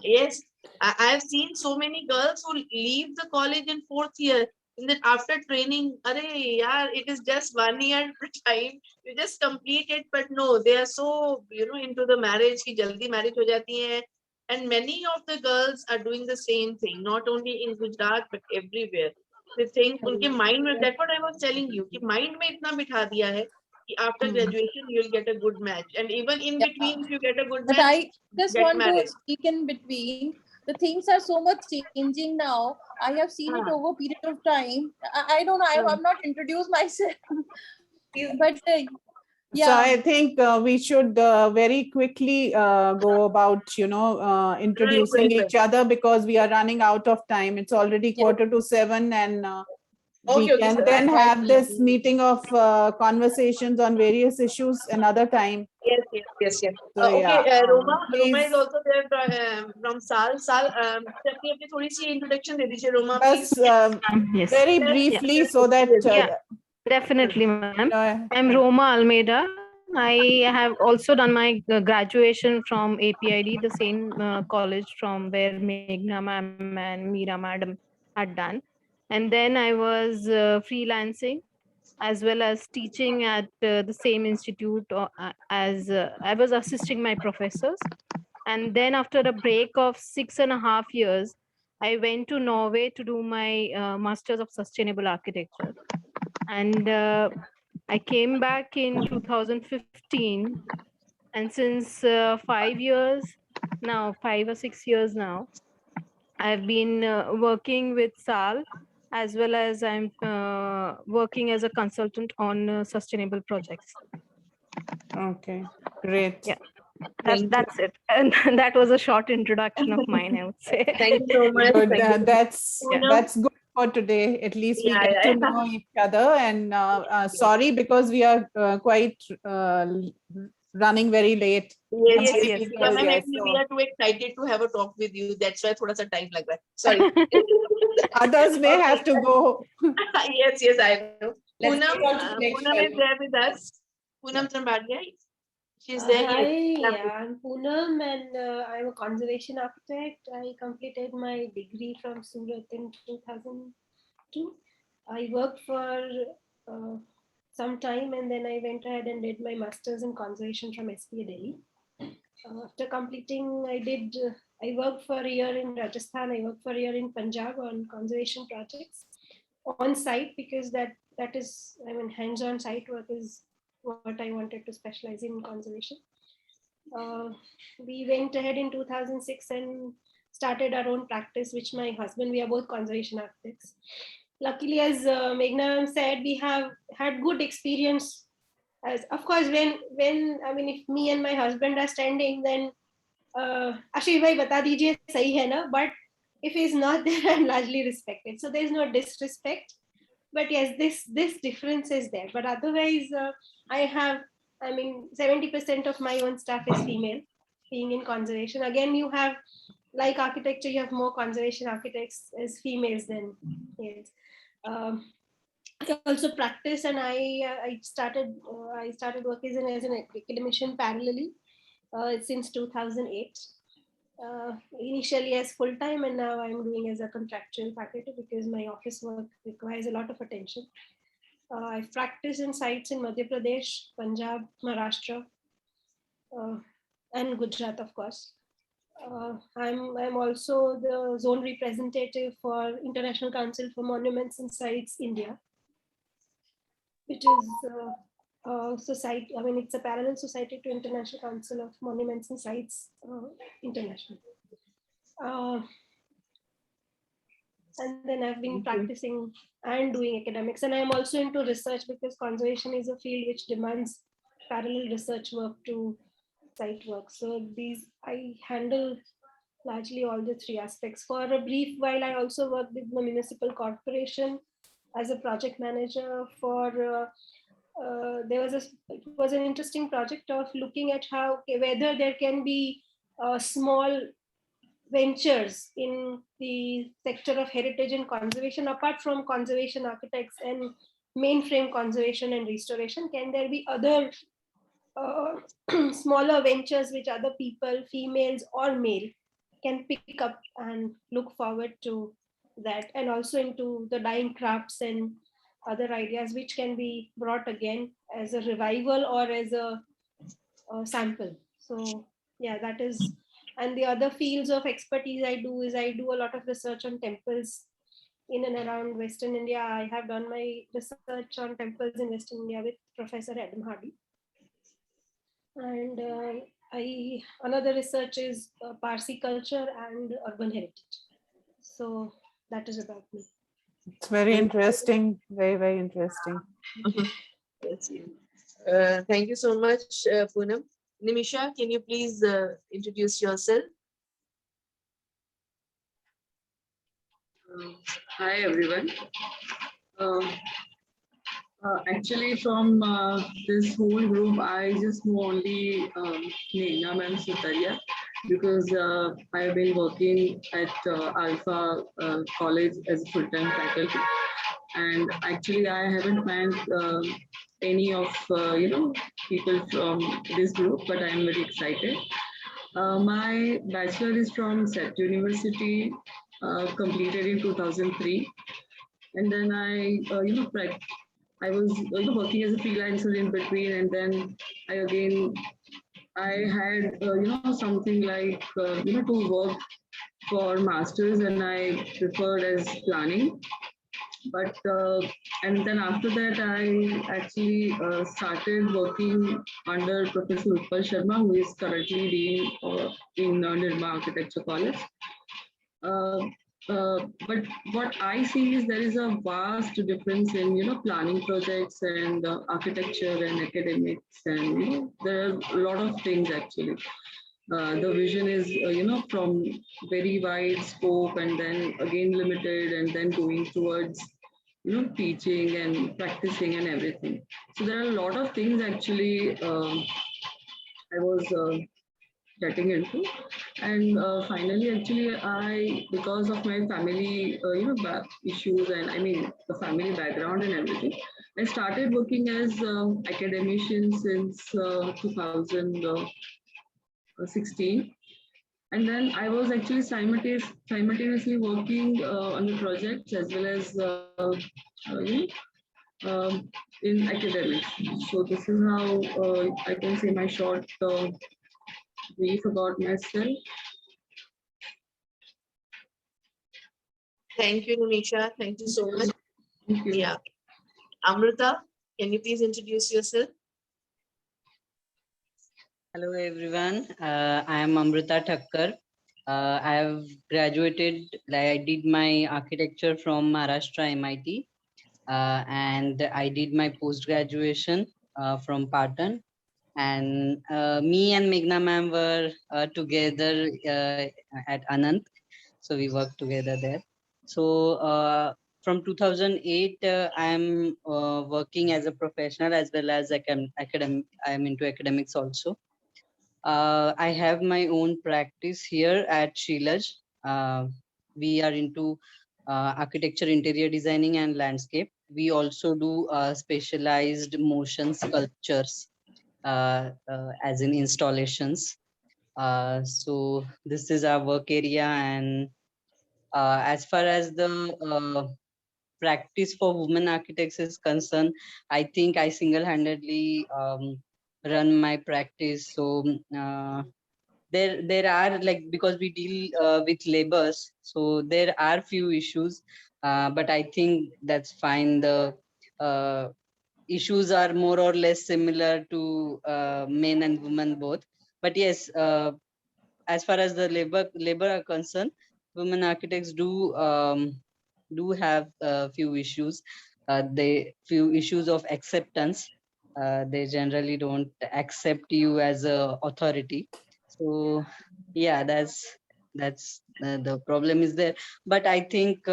Yes, I have seen so many girls who leave the college in 4th year. And then after training, अरे यार, it is just 1 year time. You just complete it, but no, they are so into the marriage कि जल्दी marriage हो जाती है. And many of the girls are doing the same thing, not only in Gujarat but everywhere. They think उनके mind में, that's what I was telling you, कि mind में इतना बिठा दिया है कि after graduation you will get a good match, and even in between if you get a good match. But I just want to speak in between. The things are so much changing now. I have seen it over a period of time. I don't know. I'm not introduced myself, but yeah. So I think we should very quickly go about, introducing each other, because we are running out of time. It's already 6:45, and we can then have this meeting of conversations on various issues another time. Yes. So, okay, Roma is also there from Sal. अपनी थोड़ी सी introduction दे दीजिए, Roma, please. Yes. Very briefly, so that definitely, ma'am. I'm Roma Almeida. I have also done my graduation from APID, the same college from where Meghna ma'am and Meera madam had done. And then I was freelancing as well as teaching at the same institute as I was assisting my professors. And then after a break of 6.5 years, I went to Norway to do my Masters of Sustainable Architecture. And I came back in 2015. And since 5 years now, 5 or 6 years now, I've been working with SAL, as well as I'm working as a consultant on sustainable projects. Okay, great. Yeah, that's it. And that was a short introduction of mine, I would say. Thank you so much. Good. That's good for today. At least we get to know each other. And sorry, because we are quite running very late. Yes. We are too excited to have a talk with you. That's why थोड़ा सा time लग रहा है. Sorry. Others may have to go. Yes, I know. Poonam is there with us. Poonam Trambadya. She's there. Hi, I'm Poonam, and I'm a conservation architect. I completed my degree from Surat in 2002. I worked for some time, and then I went ahead and did my master's in conservation from SPA Delhi. After completing, I worked for a year in Rajasthan. I worked for a year in Punjab on conservation projects on site, because that is, hands-on site work is what I wanted to specialize in conservation. We went ahead in 2006 and started our own practice, which my husband, we are both conservation architects. Luckily, as Meghna said, we have had good experience. As of course, when if me and my husband are standing, then आशीष भाई बता दीजिए सही है ना, but if he's not there, I'm largely respected. So there's no disrespect, but yes, this difference is there. But otherwise, I mean, 70% of my own staff is female, being in conservation. Again, you have, like architecture, you have more conservation architects as females than males. I also practice, and I started working as an academician parallelly since 2008. Initially as full-time, and now I'm doing as a contractual faculty because my office work requires a lot of attention. I've practiced in sites in Madhya Pradesh, Punjab, Maharashtra, and Gujarat, of course. I'm also the zone representative for International Council for Monuments and Sites India, which is a society. I mean, it's a parallel society to International Council of Monuments and Sites International. And then I've been practicing and doing academics, and I'm also into research because conservation is a field which demands parallel research work to site work. So I handle largely all the three aspects. For a brief while, I also worked with the municipal corporation as a project manager for it was an interesting project of looking at whether there can be small ventures in the sector of heritage and conservation, apart from conservation architects and mainframe conservation and restoration. Can there be other smaller ventures which other people, females or male, can pick up and look forward to that, and also into the dying crafts and other ideas which can be brought again as a revival or as a sample. So yeah, that is. And the other fields of expertise I do a lot of research on temples in and around Western India. I have done my research on temples in Western India with Professor Adam Hardy. And another research is Parsi culture and urban heritage. So that is about me. It's very interesting, very, very interesting. Thank you so much, Poonam. Nimisha, can you please introduce yourself? Hi, everyone. Actually, from this whole group, I just know only Meghna Ma'am Sutaria, because I've been working at Alpha College as a full-time faculty. And actually, I haven't met any of people from this group, but I'm very excited. My bachelor is from Set University, completed in 2003, and then I was working as a freelancer in between, and then I had something like to work for masters, and I preferred as planning. But and then after that, I actually started working under Professor Utpal Sharma, who is currently dean in Nirma Architecture College. But what I see is there is a vast difference in planning projects and architecture and academics, and there are a lot of things actually. The vision is from very wide scope, and then again limited, and then going towards teaching and practicing and everything. So there are a lot of things actually I was getting into, and finally actually because of my family issues, and I mean the family background and everything, I started working as academician since 2016, and then I was actually simultaneously working on the projects as well as in academics. So this is how I can say my short brief about myself. Thank you, Nimisha. Thank you so much. Thank you. Yeah. Amrita, can you please introduce yourself? Hello, everyone. I am Amrita Thakkar. I have graduated, I did my architecture from Maharashtra MIT, and I did my post-graduation from Patan. And me and Meghna ma'am were together at Anant. So we worked together there. So from 2008, I am working as a professional as well as academic. I am into academics also. I have my own practice here at Sheelaj. We are into architecture, interior designing, and landscape. We also do specialized motion sculptures, as in installations. So this is our work area, and as far as the practice for women architects is concerned, I think I single-handedly run my practice. So there are, like, because we deal with labors, so there are few issues, but I think that's fine. The issues are more or less similar to men and women both. But yes, as far as the labor are concerned, women architects do have a few issues. They few issues of acceptance. They generally don't accept you as a authority. So yeah, that's the problem is there. But I think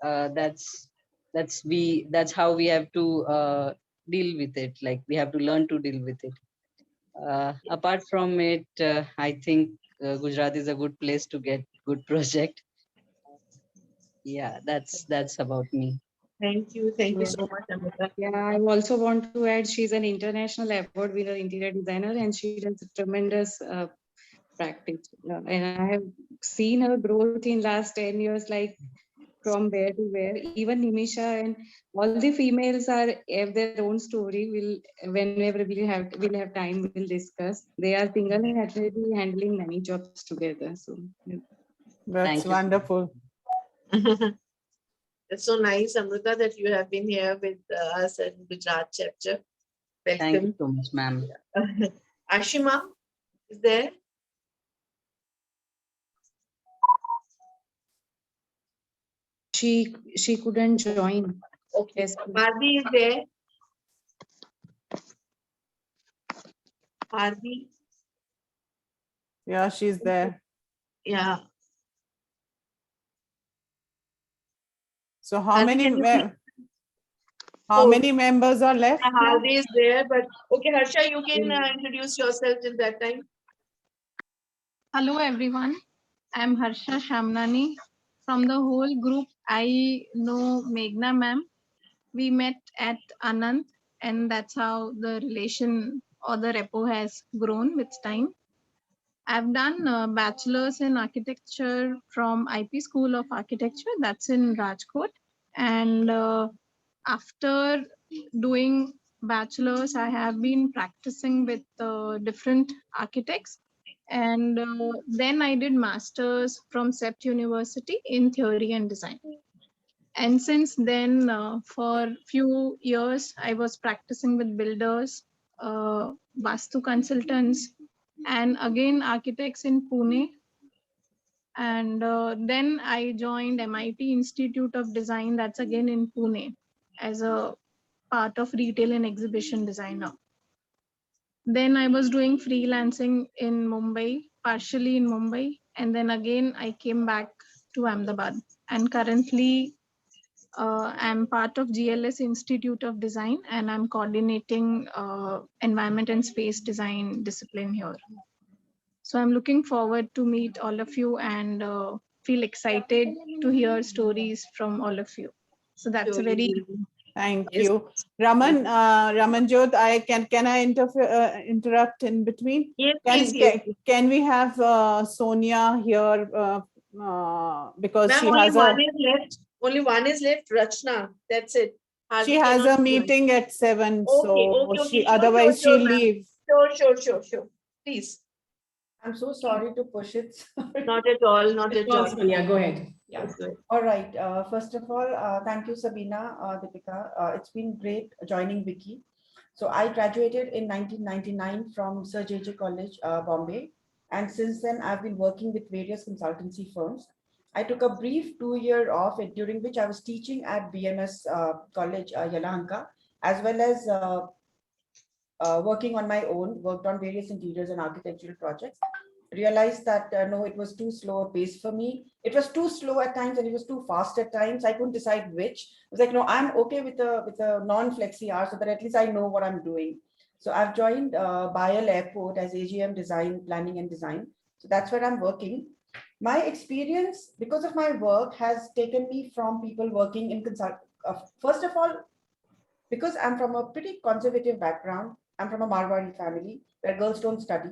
that's that's how we have to deal with it. Like, we have to learn to deal with it. Apart from it, I think Gujarat is a good place to get good project. Yeah, that's about me. Thank you. Thank you Yeah. so much, Amrita. Yeah, I also want to add she's an international award winner interior designer, and she does tremendous practice. And I have seen her growth in last 10 years, like from where to where. Even Nimisha and all the females have their own story. Whenever we'll have time, we'll discuss. They are single-handedly handling many jobs together. So yeah. That's Thank you. wonderful. It's so nice, Amrita, that you have been here with us at Gujarat chapter. Thank you Welcome. so much, ma'am. Ashima is there? She couldn't join. Okay. Yes. Bharti is there? Bharti? Yeah, she's there. Yeah. So how Bharti, many can you please- how many members are left now? Hardi is there, but okay, Harsha, you can introduce yourself till that time. Hello everyone, I'm Harsha Shamnani. From the whole group, I know Meghna ma'am. We met at Anant, and that's how the relation or the rapport has grown with time. I've done a bachelor's in architecture from IP School of Architecture, that's in Rajkot. And after doing bachelor's, I have been practicing with different architects. And then I did master's from CEPT University in theory and design. And since then, for few years, I was practicing with builders, Vastu consultants, and again architects in Pune. And then I joined MIT Institute of Design, that's again in Pune, as a part of retail and exhibition designer. Then I was doing freelancing in Mumbai, partially in Mumbai, and then again I came back to Ahmedabad. And currently I'm part of GLS Institute of Design, and I'm coordinating environment and space design discipline here. So I'm looking forward to meet all of you and feel excited to hear stories from all of you. So that's a very Thank you. Ramanjot, can I interrupt in between? Yes, Can, please, yes. can we have Sonia here because Ma'am, she only has one is left. Only one is left, Rachna. That's it. she Hardi has a cannot join. meeting at 7, so Okay. she Sure, otherwise sure, she'll ma'am. leave. Sure. Please. I'm so sorry to push it. Not at all, not at all. Sonia, go ahead. Yeah. All right. First of all, thank you, Sabina, Deepika. It's been great joining WICCI. So I graduated in 1999 from Sir J.J. College, Bombay. And since then, I've been working with various consultancy firms. I took a brief 2-year off during which I was teaching at BMS College, Yelahanka, as well as working on my own, worked on various interiors and architectural projects, realized that no, it was too slow a pace for me. It was too slow at times and it was too fast at times. I couldn't decide which. I was like, no, I'm okay with a non-flexi hour so that at least I know what I'm doing. So I've joined Bayal Airport as AGM Design, Planning and Design. So that's where I'm working. My experience, because of my work, has taken me from people working in consult. First of all, because I'm from a pretty conservative background, I'm from a Marwari family where girls don't study.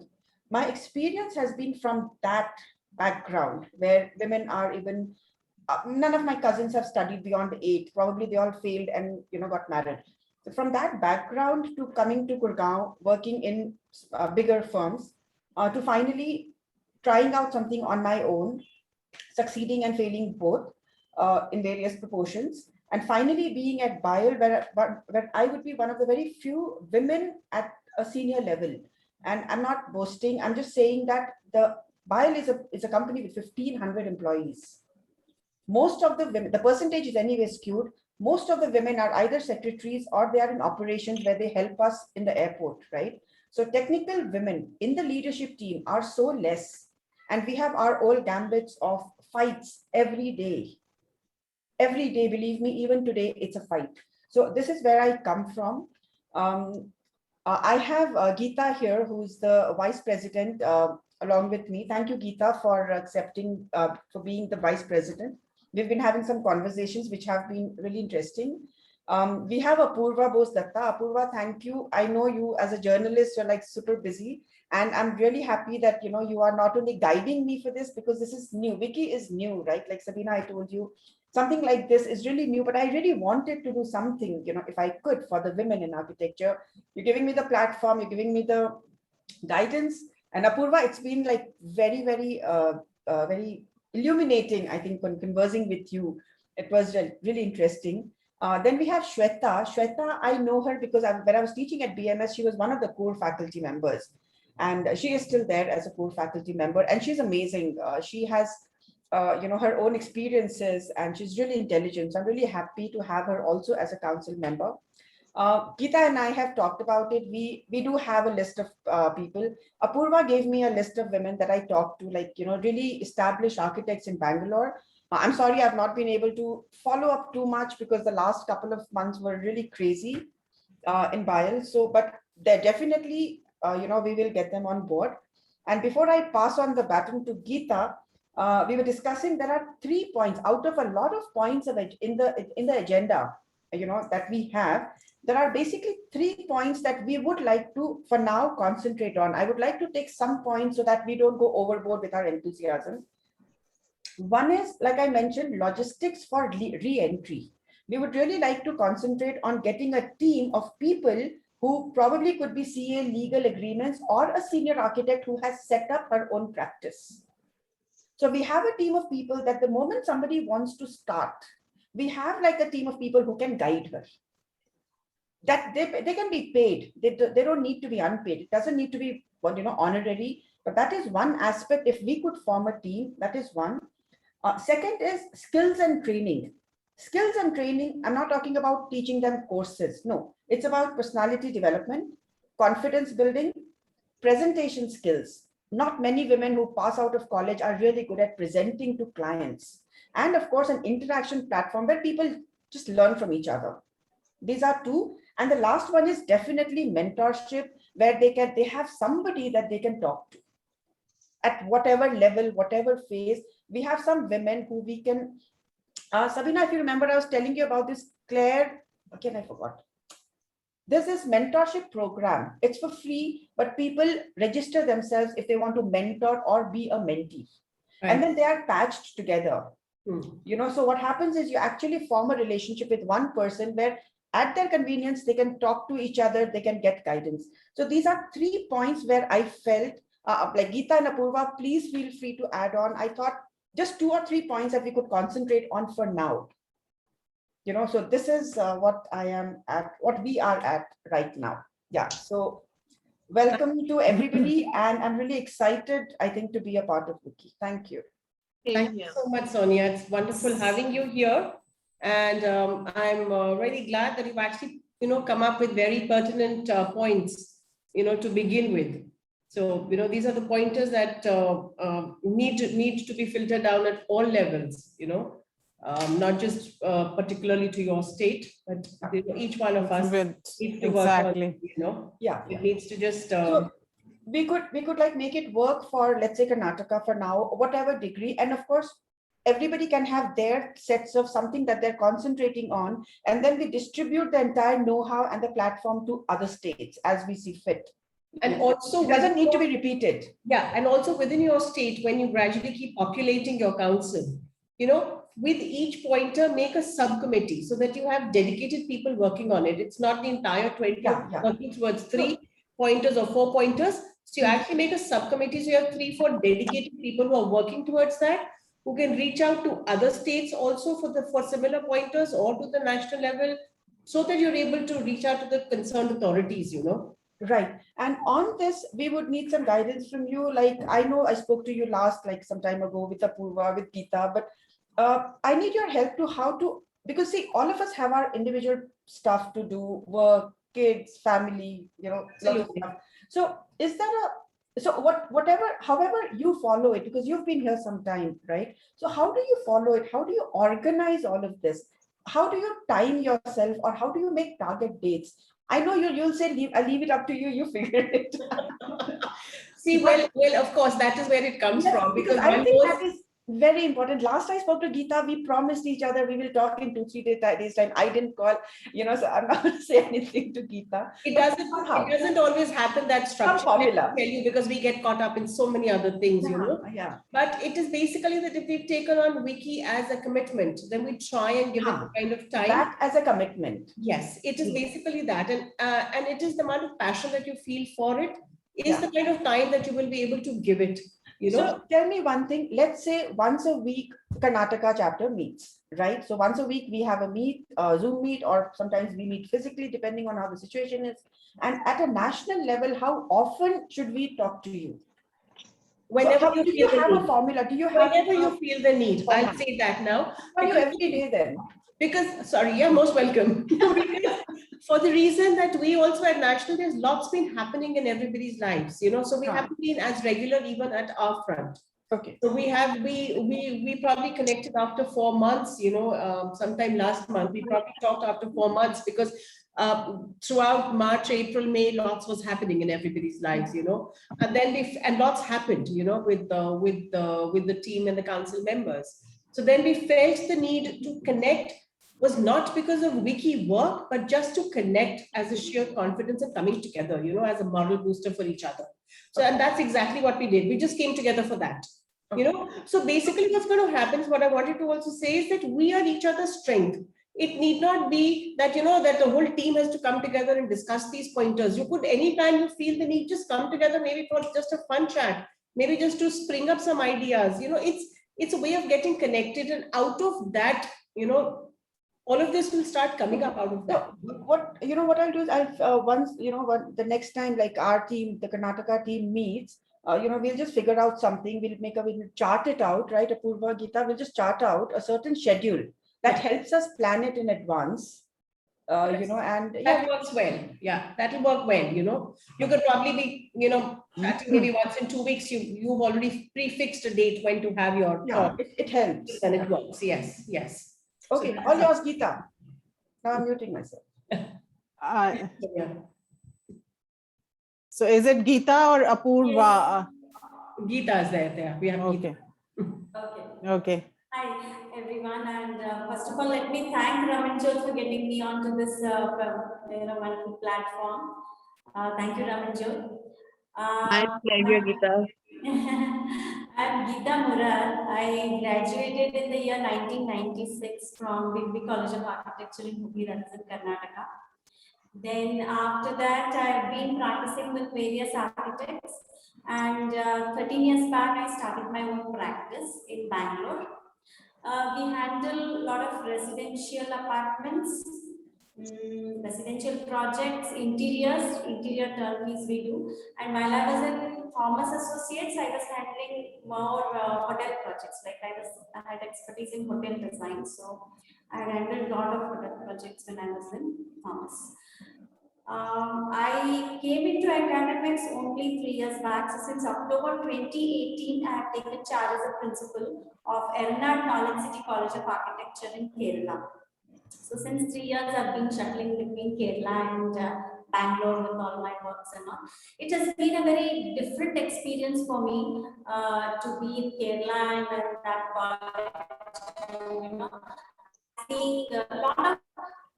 My experience has been from that background where women are even, none of my cousins have studied beyond 8. Probably they all failed and got married. So from that background to coming to Gurgaon, working in bigger firms, to finally trying out something on my own, succeeding and failing both in various proportions, and finally being at Bayal, where I would be one of the very few women at a senior level. And I'm not boasting, I'm just saying that the Bayal is a company with 1,500 employees. Most of the women, the percentage is anyway skewed. Most of the women are either secretaries or they are in operations where they help us in the airport, right? So technical women in the leadership team are so less. And we have our old gambits of fights every day. Every day, believe me, even today, it's a fight. So this is where I come from. I have Geeta here, who's the vice president along with me. Thank you, Geeta, for accepting, for being the vice president. We've been having some conversations which have been really interesting. We have Apurva Bose Datta. Apurva, thank you. I know you as a journalist, you're like super busy. And I'm really happy that, you are not only guiding me for this because this is new. WICCI is new, right? Like Sabina, I told you, something like this is really new, but I really wanted to do something, if I could, for the women in architecture. You're giving me the platform, you're giving me the guidance. And Apurva, it's been like very, very, very illuminating, I think, when conversing with you. It was really interesting. Then we have Shweta. Shweta, I know her because when I was teaching at BMS, she was one of the core faculty members. And she is still there as a core faculty member. And she's amazing. She has, her own experiences and she's really intelligent. So I'm really happy to have her also as a council member. Geeta and I have talked about it. We do have a list of people. Apurva gave me a list of women that I talked to, like, really established architects in Bangalore. I'm sorry, I've not been able to follow up too much because the last couple of months were really crazy in Bayal. So, but they're definitely, we will get them on board. And before I pass on the baton to Geeta, we were discussing there are 3 points out of a lot of points of it in the agenda, that we have. There are basically 3 points that we would like to, for now, concentrate on. I would like to take some points so that we don't go overboard with our enthusiasm. One is, like I mentioned, logistics for re-entry. We would really like to concentrate on getting a team of people who probably could be CA legal agreements or a senior architect who has set up her own practice. So we have a team of people that the moment somebody wants to start, we have like a team of people who can guide her. That they can be paid. They don't need to be unpaid. It doesn't need to be, honorary, but that is one aspect. If we could form a team, that is one. Second is skills and training. Skills and training, I'm not talking about teaching them courses. No, it's about personality development, confidence building, presentation skills. Not many women who pass out of college are really good at presenting to clients. And of course, an interaction platform where people just learn from each other. These are 2. And the last one is definitely mentorship, where they have somebody that they can talk to. At whatever level, whatever phase, we have some women who we can, Sabina, if you remember, I was telling you about this Claire, again, I forgot. There's this mentorship program. It's for free, but people register themselves if they want to mentor or be a mentee. Right. And then they are patched together. So what happens is you actually form a relationship with one person where at their convenience, they can talk to each other, they can get guidance. So these are 3 points where I felt, like Geeta and Apurva, please feel free to add on. I thought just 2 or 3 points that we could concentrate on for now. So this is what we are at right now. Yeah, so welcome to everybody. And I'm really excited, I think, to be a part of WICCI. Thank you. Thank you so much, Sonia. It's wonderful having you here. And I'm really glad that you've actually, come up with very pertinent points to begin with. So, these are the pointers that need to be filtered down at all levels, not just particularly to your state, but each one of us needs to work on, Yeah. it needs to just. So we could like make it work for, let's say, Karnataka for now, whatever degree. And of course, everybody can have their sets of something that they're concentrating on. And then we distribute the entire know-how and the platform to other states as we see fit. And also it doesn't need to be repeated. Yeah, and also within your state, when you gradually keep populating your council, with each pointer, make a subcommittee so that you have dedicated people working on it. It's not the entire 20 working towards 3 pointers or 4 pointers. So you actually make a subcommittee. So you have 3-4 dedicated people who are working towards that, who can reach out to other states also for similar pointers or to the national level, so that you're able to reach out to the concerned authorities, Right. And on this, we would need some guidance from you. Like, I know I spoke to you last, like some time ago with Apurva, with Geeta, but I need your help to how to, because see, all of us have our individual stuff to do, work, kids, family, lots of stuff. So is there however you follow it, because you've been here some time, right? So how do you follow it? How do you organize all of this? How do you time yourself, or how do you make target dates? I know you'll say, I'll leave it up to you, you figure it. See, well, of course, that is where it comes from. Because I think that is very important. Last I spoke to Geeta, we promised each other we will talk in 2-3 days time. I didn't call, so I'm not going to say anything to Geeta. It doesn't always happen that structure. Let me tell you, because we get caught up in so many other things, Yeah. But it is basically that if we've taken on WICCI as a commitment, then we try and give it the kind of time. That as a commitment. Yes, it is basically that. And it is the amount of passion that you feel for it is the kind of time that you will be able to give it. So tell me one thing, let's say once a week, Karnataka chapter meets, right? So once a week we have a Zoom meet, or sometimes we meet physically, depending on how the situation is. And at a national level, how often should we talk to you? Whenever do you have a formula? Do you have whenever you feel the need? I'll say that now. Are you every day then? Because, sorry, you're most welcome. For the reason that we also at national, there's lots been happening in everybody's lives, so we haven't been as regular even at our front. Okay. So we probably connected after 4 months, sometime last month, we probably talked after 4 months, because throughout March, April, May, lots was happening in everybody's lives, and then lots happened, with the team and the council members. So then we felt the need to connect, was not because of WICCI work, but just to connect as a sheer confidence of coming together, as a moral booster for each other. So, and that's exactly what we did. We just came together for that. So basically what's going to happen is, what I wanted to also say is that we are each other's strength. It need not be that, that the whole team has to come together and discuss these pointers. You could, anytime you feel the need, just come together, maybe for just a fun chat, maybe just to spring up some ideas. It's a way of getting connected, and out of that, all of this will start coming up out of that. What I'll do is, I'll once, the next time, like our team, the Karnataka team meets, we'll just figure out something. We'll chart it out, right? Apurva, Geeta, we'll just chart out a certain schedule that helps us plan it in advance. And that works well. Yeah, that'll work well. You could probably be, chatting maybe once in 2 weeks. You've already prefixed a date when to have your talk. It helps. And it works. Yes. Okay, all yours, Geeta. Now I'm muting myself. So is it Geeta or Apurva? Geeta is there. We have okay. Okay. Hi everyone, and first of all, let me thank Ramanjot for getting me onto this wonderful platform. Thank you, Ramanjot. My pleasure, Geeta. I'm Geeta Murar. I graduated in the year 1996 from WICCI College of Architecture in Hubli, that's in Karnataka. Then after that, I've been practicing with various architects, and 13 years back, I started my own practice in Bangalore. We handle a lot of residential apartments, residential projects, interior turnkey we do. And while I was in Thomas Associates, I was handling more hotel projects. Like I had expertise in hotel design, so I handled a lot of hotel projects when I was in Thomas. I came into academics only 3 years back. So since October 2018, I have taken charge as a principal of Ernath Knowledge City College of Architecture in Kerala. So since 3 years, I've been shuttling between Kerala and Bangalore with all my works and all. It has been a very different experience for me to be in Kerala and that college. You know, seeing a lot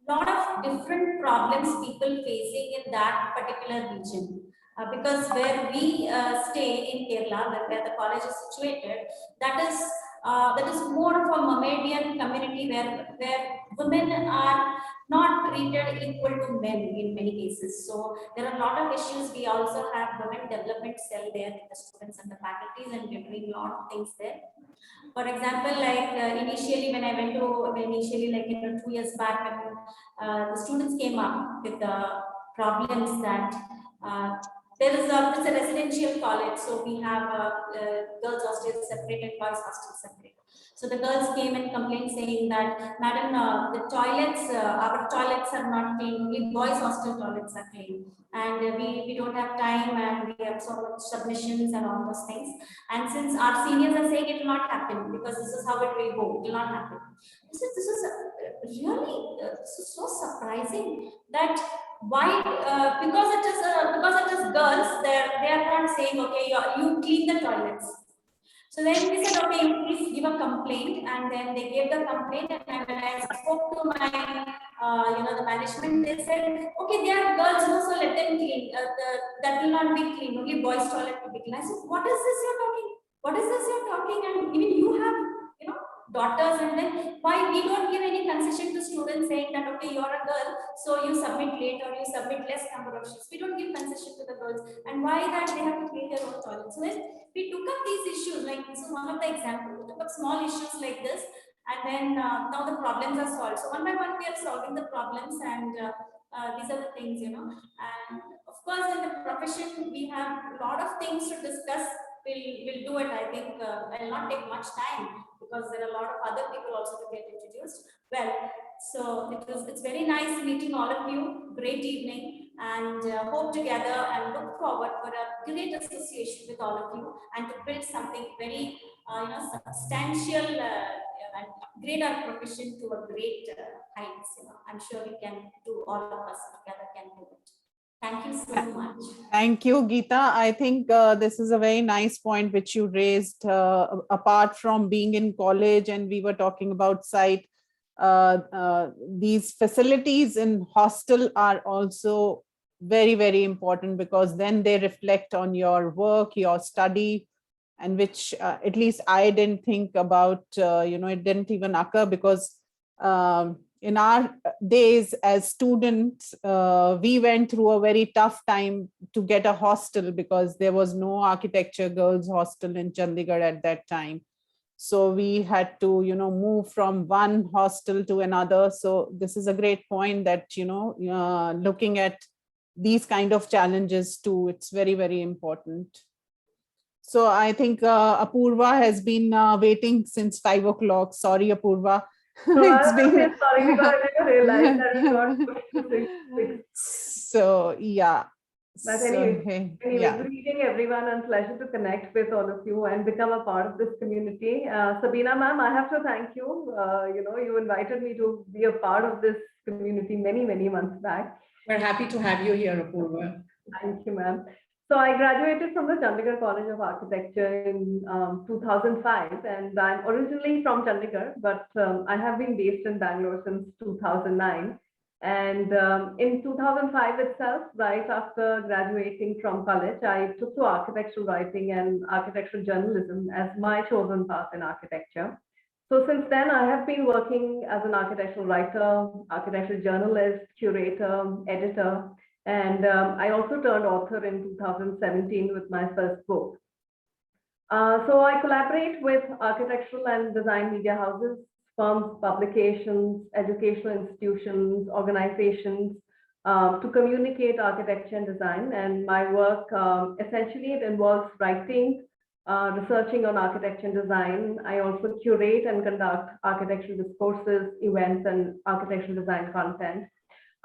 of different problems people facing in that particular region. Because where we stay in Kerala, where the college is situated, that is more of a Mohammedan community where women are not treated equal to men in many cases. So there are a lot of issues. We also have women development cell there with the students and the faculties, and we're doing a lot of things there. For example, like initially when I went to, initially like 2 years back, when the students came up with the problems that it's a residential college, so we have girls hostel separate and boys hostel separate. So the girls came and complained saying that, Madam, the toilets, our toilets are not clean, only boys hostel toilets are clean. And we don't have time, and we have so much submissions and all those things. And since our seniors are saying it will not happen because this is how it will go, it will not happen. This is really this is so surprising that why because it is girls, they are not saying okay you clean the toilets. So then we said, okay, you please give a complaint, and then they gave the complaint. And when I spoke to my, the management, they said, okay, they are girls, no, so let them clean. That will not be clean. Only boys' toilet will be clean. I said, what is this you're talking? What is this you're talking? And even you have, daughters, and then why we don't give any concession to students saying that okay, you're a girl, so you submit late or you submit less number of sheets. We don't give concession to the girls, and why that they have to clean their own toilet. So then we took up these issues, like this is one of the examples. We took up small issues like this, and then now the problems are solved. So one by one we are solving the problems, and these are the things, and of course in the profession we have a lot of things to discuss. We'll do it. I think I'll not take much time because there are a lot of other people also to get introduced. Well, so it's very nice meeting all of you. Great evening, and hope together and look forward for a great association with all of you and to build something very substantial and upgrade our profession to a great heights. I'm sure we can do, all of us together can do it. Thank you so much. Thank you, Geeta. I think this is a very nice point which you raised. Apart from being in college and we were talking about site, these facilities in hostel are also very, very important, because then they reflect on your work, your study, and which at least I didn't think about, it didn't even occur, because in our days as students, we went through a very tough time to get a hostel, because there was no architecture girls hostel in Chandigarh at that time. So we had to, move from one hostel to another. So this is a great point that, looking at these kind of challenges too, it's very, very important. So I think Apurva has been waiting since 5 o'clock. Sorry, Apurva. No, I'm really sorry because I didn't realize that it got pushed to 6. So yeah. But So, anyway, yeah. good evening everyone, and pleasure to connect with all of you and become a part of this community. Sabina ma'am, I have to thank you. You invited me to be a part of this community many, many months back. We're happy to have you here, Apurva. Thank you, ma'am. So I graduated from the Chandigarh College of Architecture in 2005, and I'm originally from Chandigarh, but I have been based in Bangalore since 2009. And in 2005 itself, right after graduating from college, I took to architectural writing and architectural journalism as my chosen path in architecture. So since then, I have been working as an architectural writer, architectural journalist, curator, editor, and I also turned author in 2017 with my first book. So I collaborate with architectural and design media houses, firms, publications, educational institutions, organizations to communicate architecture and design. And my work, essentially, it involves writing, researching on architecture and design. I also curate and conduct architectural discourses, events, and architectural design content.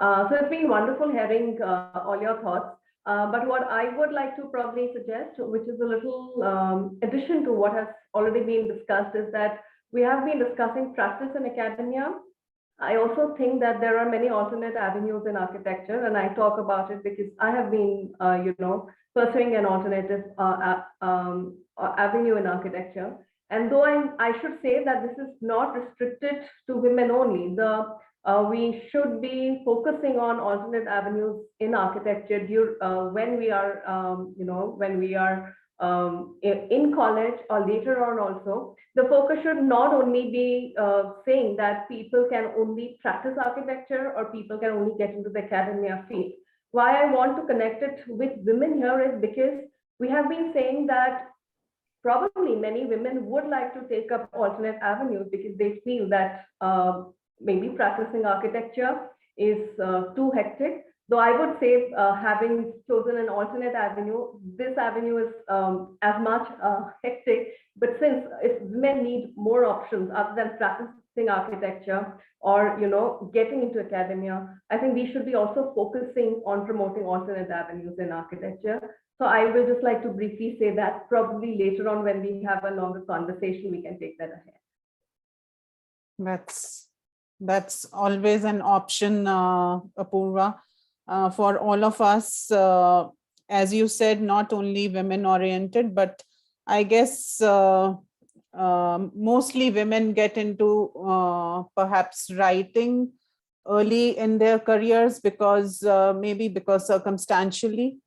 So it's been wonderful hearing all your thoughts. But what I would like to probably suggest, which is a little addition to what has already been discussed, is that we have been discussing practice in academia. I also think that there are many alternate avenues in architecture, and I talk about it because I have been, pursuing an alternative avenue in architecture. And though I should say that this is not restricted to women only, we should be focusing on alternate avenues in architecture when we are, in college or later on also. The focus should not only be saying that people can only practice architecture or people can only get into the academia field. Why I want to connect it with women here is because we have been saying that probably many women would like to take up alternate avenues because they feel that maybe practicing architecture is too hectic. Though I would say, having chosen an alternate avenue, this avenue is as much hectic. But since if women need more options other than practicing architecture or getting into academia, I think we should be also focusing on promoting alternate avenues in architecture. So I will just like to briefly say that probably later on when we have a longer conversation, we can take that ahead. That's always an option, Apurva, for all of us. As you said, not only women oriented, but I guess mostly women get into perhaps writing early in their careers because maybe because circumstantially.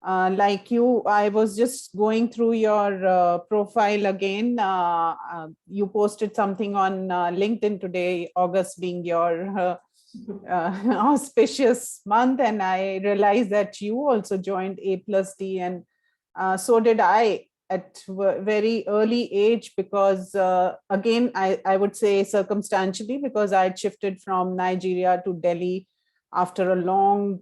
Like you, I was just going through your profile again. You posted something on LinkedIn today, August being your auspicious month, and I realized that you also joined A+D, and so did I at very early age because again, I would say circumstantially because I had shifted from Nigeria to Delhi after a long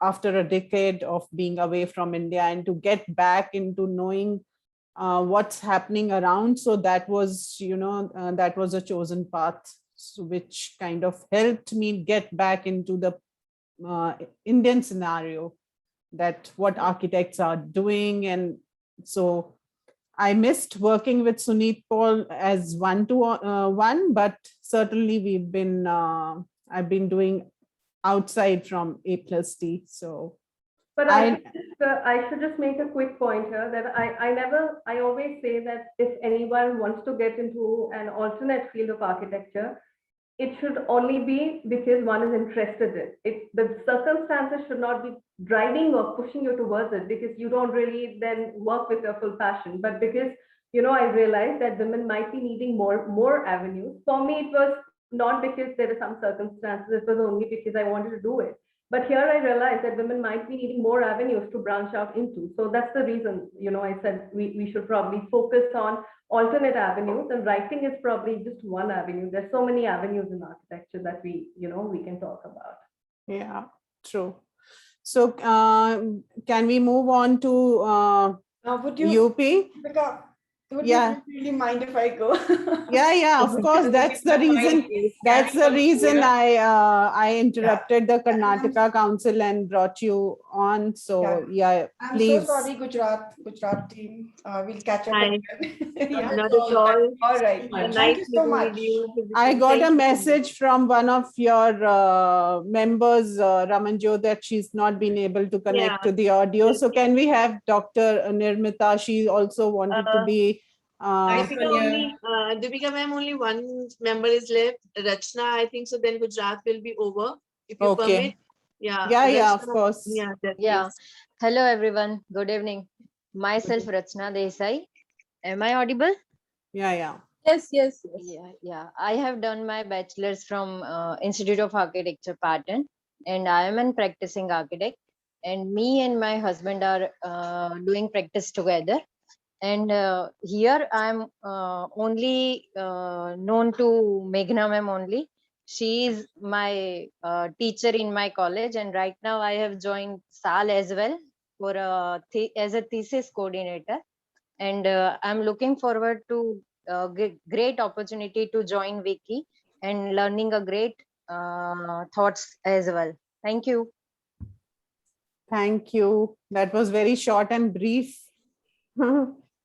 after a decade of being away from India, and to get back into knowing what's happening around. So that was, that was a chosen path, which kind of helped me get back into the Indian scenario, that what architects are doing. And so I missed working with Suneet Paul as one-to-one, but certainly we've been, I've been doing outside from A+D. So, but I should just make a quick point here that I always say that if anyone wants to get into an alternate field of architecture, it should only be because one is interested in it. The circumstances should not be driving or pushing you towards it because you don't really then work with your full passion. But because, I realized that women might be needing more avenues. For me, it was not because there are some circumstances, it was only because I wanted to do it. But here I realized that women might be needing more avenues to branch out into. So that's the reason, I said we should probably focus on alternate avenues, and writing is probably just one avenue. There's so many avenues in architecture that we can talk about. Yeah, true. So can we move on to would you, UP? Would you really mind if I go? Yeah, of course. That's the reason. That's the reason I interrupted the Karnataka Council and brought you on. So yeah, I'm please. so sorry, Gujarat team. We'll catch up. Not at all. All right. Thank you so much. I got a message from one of your members, Ramanjo, that she's not been able to connect to the audio. So can we have Dr. Nirmita? She also wanted to be. Deepika ma'am, only one member is left. Rachna, I think so. Then Gujarat will be over. If you permit. Yeah, Rachna, of course. Yeah. Hello, everyone. Good evening. Myself, Rachna Desai. Am I audible? Yeah. Yes. Yeah. I have done my bachelor's from Institute of Architecture, Patan, and I am a practicing architect. And me and my husband are doing practice together. And here I'm only known to Meghna ma'am only. She is my teacher in my college, and right now I have joined SAL as well for as a thesis coordinator. And I'm looking forward to great opportunity to join WICCI and learning a great thoughts as well. Thank you. Thank you. That was very short and brief.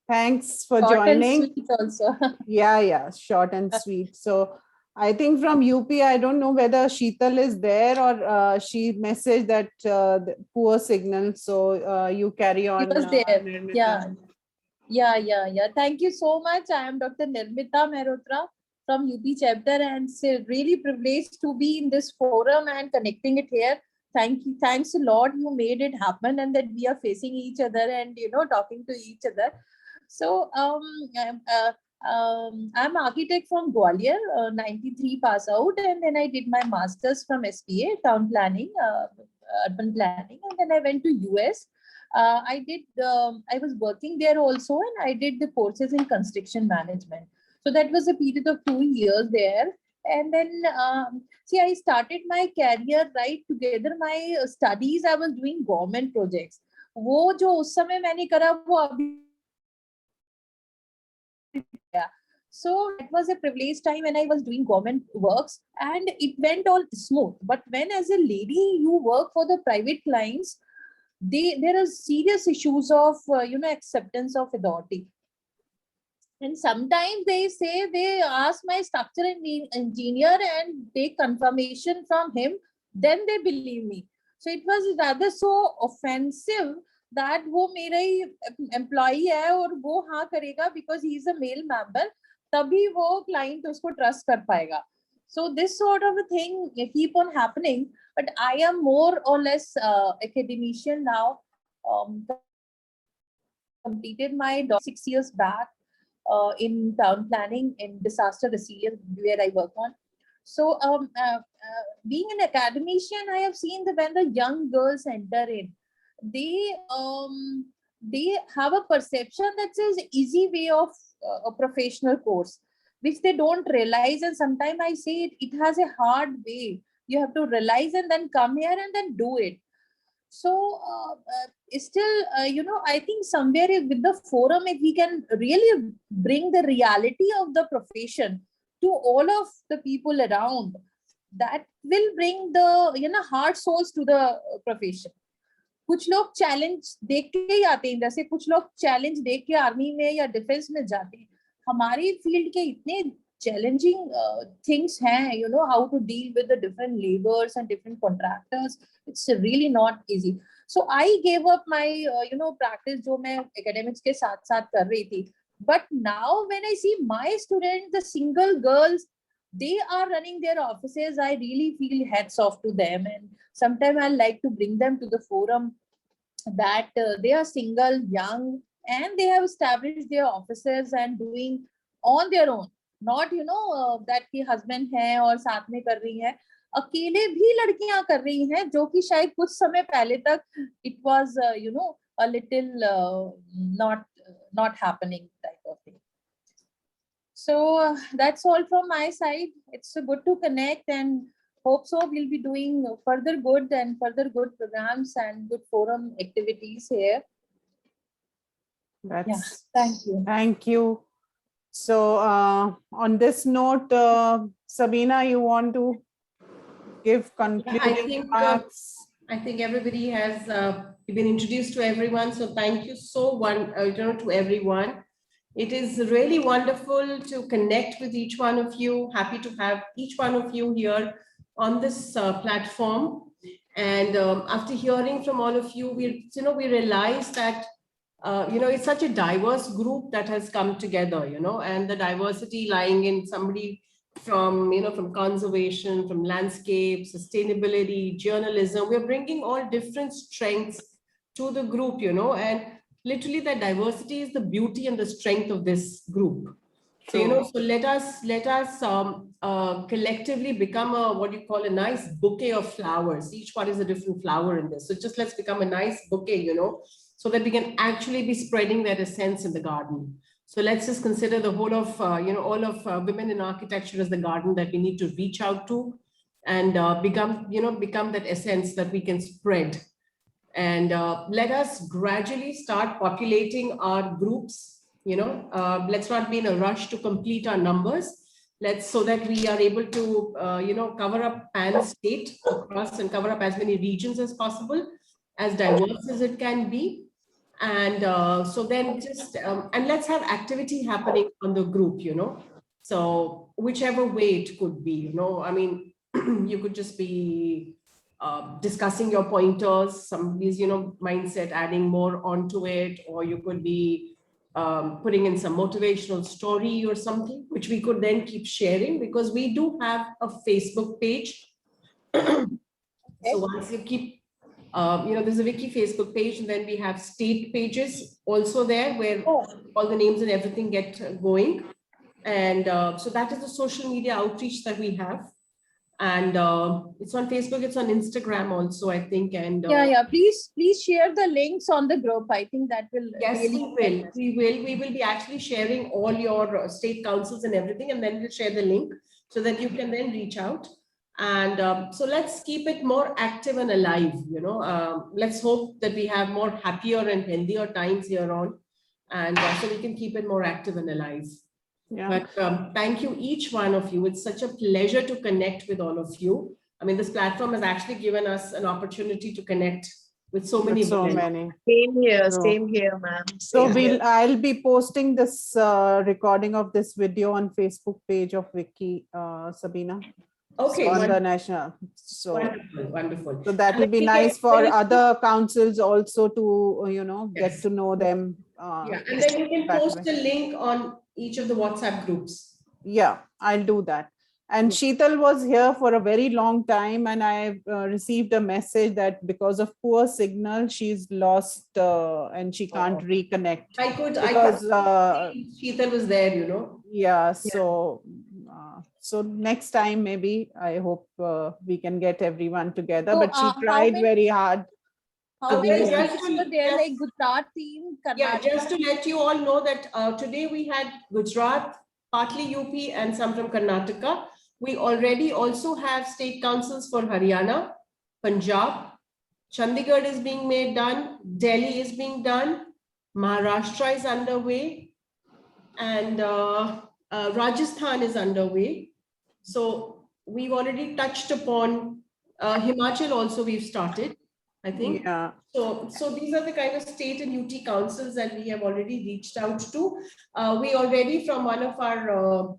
Thanks for Short and joining. sweet also. Yeah, short and sweet. So I think from UP, I don't know whether Sheetal is there or she messaged that the poor signal. So you carry on. He was there. Nirmita. Yeah. Thank you so much. I am Dr. Nirmita Mehrotra from UP chapter, and really privileged to be in this forum and connecting it here. Thank you. Thanks a lot. You made it happen, and that we are facing each other and talking to each other. So I'm architect from Gwalior, 93 pass out, and then I did my master's from SPA, town planning, urban planning, and then I went to US. I was working there also, and I did the courses in construction management. So that was a period of 2 years there. And then, I started my career right together. My studies, I was doing government projects. वो जो उस समय मैंने करा वो अभी So it was a privileged time when I was doing government works, and it went all smooth. But when as a lady you work for the private clients, there are serious issues of acceptance of authority. And sometimes they ask my structural engineer and take confirmation from him, then they believe me. So it was rather so offensive that वो मेरा ही employee है और वो हाँ करेगा because he is a male member, तभी वो client उसको trust कर पाएगा. So this sort of a thing keep on happening, but I am more or less academician now. Completed my 6 years back in town planning and disaster resilience where I work on. So being an academician, I have seen that when the young girls enter in, they have a perception that is easy way of a professional course, which they don't realize. And sometimes I say it has a hard way. You have to realize and then come here and then do it. So still, I think somewhere with the forum, if we can really bring the reality of the profession to all of the people around, that will bring the heart souls to the profession. कुछ लोग challenge देख के ही आते हैं, जैसे कुछ लोग challenge देख के आर्मी में या डिफेंस में जाते हैं. हमारी फील्ड के इतने challenging things हैं, how to deal with the different laborers and different contractors. It's really not easy. So I gave up my practice जो मैं academics के साथ साथ कर रही थी. But now when I see my students, the single girls, they are running their offices, I really feel hats off to them. And sometimes I like to bring them to the forum that they are single, young, and they have established their offices and doing on their own. Not that कि husband है और साथ में कर रही हैं, अकेले भी लड़कियां कर रही हैं, जो कि शायद कुछ समय पहले तक it was a little not happening type of thing. So that's all from my side. It's good to connect, and hope so we'll be doing further good programs and good forum activities here. Thank you. Thank you. So on this note, Sabina, you want to give concluding remarks? I think everybody has been introduced to everyone. So thank you to everyone. It is really wonderful to connect with each one of you. Happy to have each one of you here on this platform. And after hearing from all of you, we realize that it's such a diverse group that has come together, and the diversity lying in somebody from conservation, from landscape, sustainability, journalism. We're bringing all different strengths to the group, and literally that diversity is the beauty and the strength of this group. So, so let us collectively become what you call a nice bouquet of flowers. Each one is a different flower in this. So just let's become a nice bouquet, so that we can actually be spreading that essence in the garden. So let's just consider the whole of, all of women in architecture as the garden that we need to reach out to and become that essence that we can spread. And let us gradually start populating our groups. Let's not be in a rush to complete our numbers. so that we are able to, cover up pan state across and cover up as many regions as possible, as diverse as it can be. And so then and let's have activity happening on the group, So whichever way it could be, I mean, you could just be discussing your pointers, somebody's, mindset, adding more onto it, or you could be putting in some motivational story or something, which we could then keep sharing, because we do have a Facebook page. So once you keep, there's a WICCI Facebook page, and then we have state pages also there, where all the names and everything get going. And so that is the social media outreach that we have. And it's on Facebook, it's on Instagram also, I think. And yeah, please share the links on the group. I think that will really we will be actually sharing all your state councils and everything, and then we'll share the link so that you can then reach out. And so let's keep it more active and alive, let's hope that we have more happier and healthier times here on, and so we can keep it more active and alive. Yeah. But thank you, each one of you. It's such a pleasure to connect with all of you. I mean, this platform has actually given us an opportunity to connect with so many. Same here, ma'am. So I'll be posting this recording of this video on Facebook page of WICCI, Sabina. Okay. So on the national. So wonderful. So that will be nice for other councils also to, get to know them. Yeah, and then you can post a link on each of the WhatsApp groups. Yeah, I'll do that. And Sheetal was here for a very long time, and I received a message that because of poor signal, she's lost and she can't reconnect. Because Sheetal was there, Yeah, so so next time maybe I hope we can get everyone together. But she tried very hard. How many states were there, like Gujarat team, Karnataka? Yeah, just to let you all know that today we had Gujarat, partly UP, and some from Karnataka. We already also have state councils for Haryana, Punjab, Chandigarh is being done, Delhi is being done, Maharashtra is underway, and Rajasthan is underway. So we've already touched upon Himachal also, we've started, I think. Yeah. So these are the kind of state and UT councils that we have already reached out to. We already, from one of our,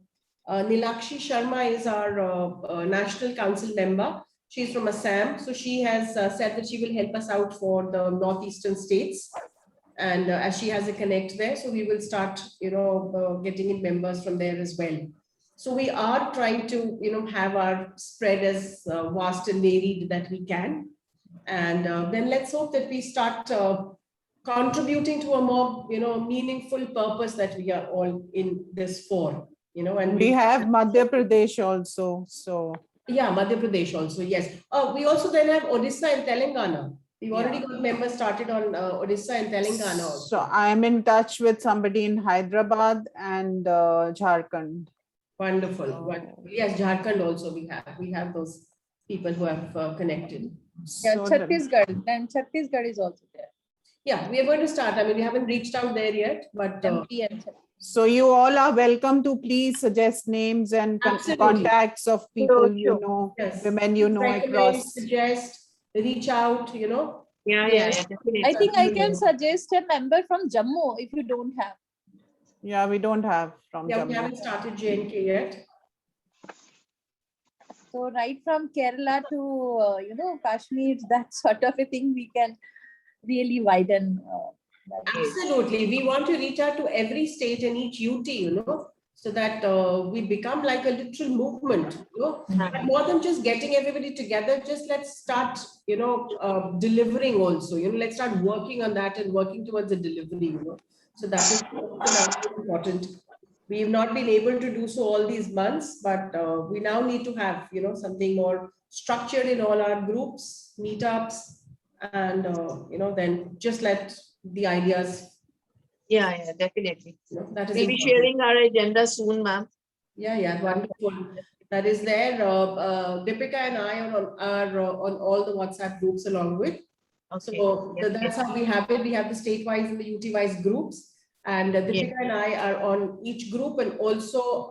Nilakshi Sharma is our national council member. She's from Assam. So she has said that she will help us out for the northeastern states. And as she has a connect there, so we will start, getting in members from there as well. So we are trying to, have our spread as vast and varied that we can. And then let's hope that we start contributing to a more, meaningful purpose that we are all in this for, and we have Madhya Pradesh also. So yeah, Madhya Pradesh also, yes. We also then have Odisha and Telangana. We've already got members started on Odisha and Telangana also. So I'm in touch with somebody in Hyderabad and Jharkhand. Wonderful. Wonderful. Yes, Jharkhand also we have those people who have connected. Yeah, Chhattisgarh, and Chhattisgarh is also there. Yeah, we are going to start. I mean, we haven't reached out there yet, but so you all are welcome to please suggest names and contacts of people yes. women across. Suggest, reach out, Yeah, definitely. I think I can suggest a member from Jammu if you don't have. Yeah, we don't have from Jammu. We haven't started JNK yet. So right from Kerala to, Kashmir, that sort of a thing, we can really widen. Absolutely. We want to reach out to every state and each UT, so that we become like a literal movement, But more than just getting everybody together, just let's start, delivering also, let's start working on that and working towards a delivery, So that is important. We have not been able to do so all these months, but we now need to have, something more structured in all our groups, meetups, and, then just let the ideas. Yeah, definitely. That is we'll be sharing our agenda soon, ma'am. Yeah, wonderful. That is there. Deepika and I are on all the WhatsApp groups along with. Okay. So that's how we have it. We have the state-wise and the UT-wise groups. And Deepika and I are on each group, and also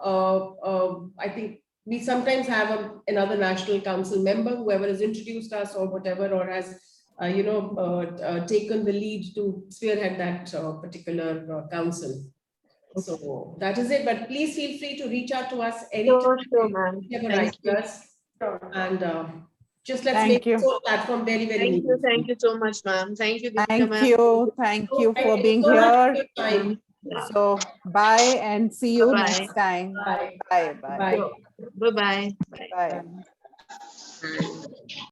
I think we sometimes have another National Council member, whoever has introduced us or whatever, or has taken the lead to spearhead that particular council. So that is it. But please feel free to reach out to us anytime. Sure, ma'am. You have a Thank you. ideas. And just let's Thank make you. this whole platform very, very meaningful. Thank you so much, ma'am. Thank you, Deepika, Thank ma'am. you. Thank you Thank for you being so much for here. your time. So bye and see you Bye. next time. Bye. Bye. Bye. Bye. Bye-bye. Bye. Bye. Bye.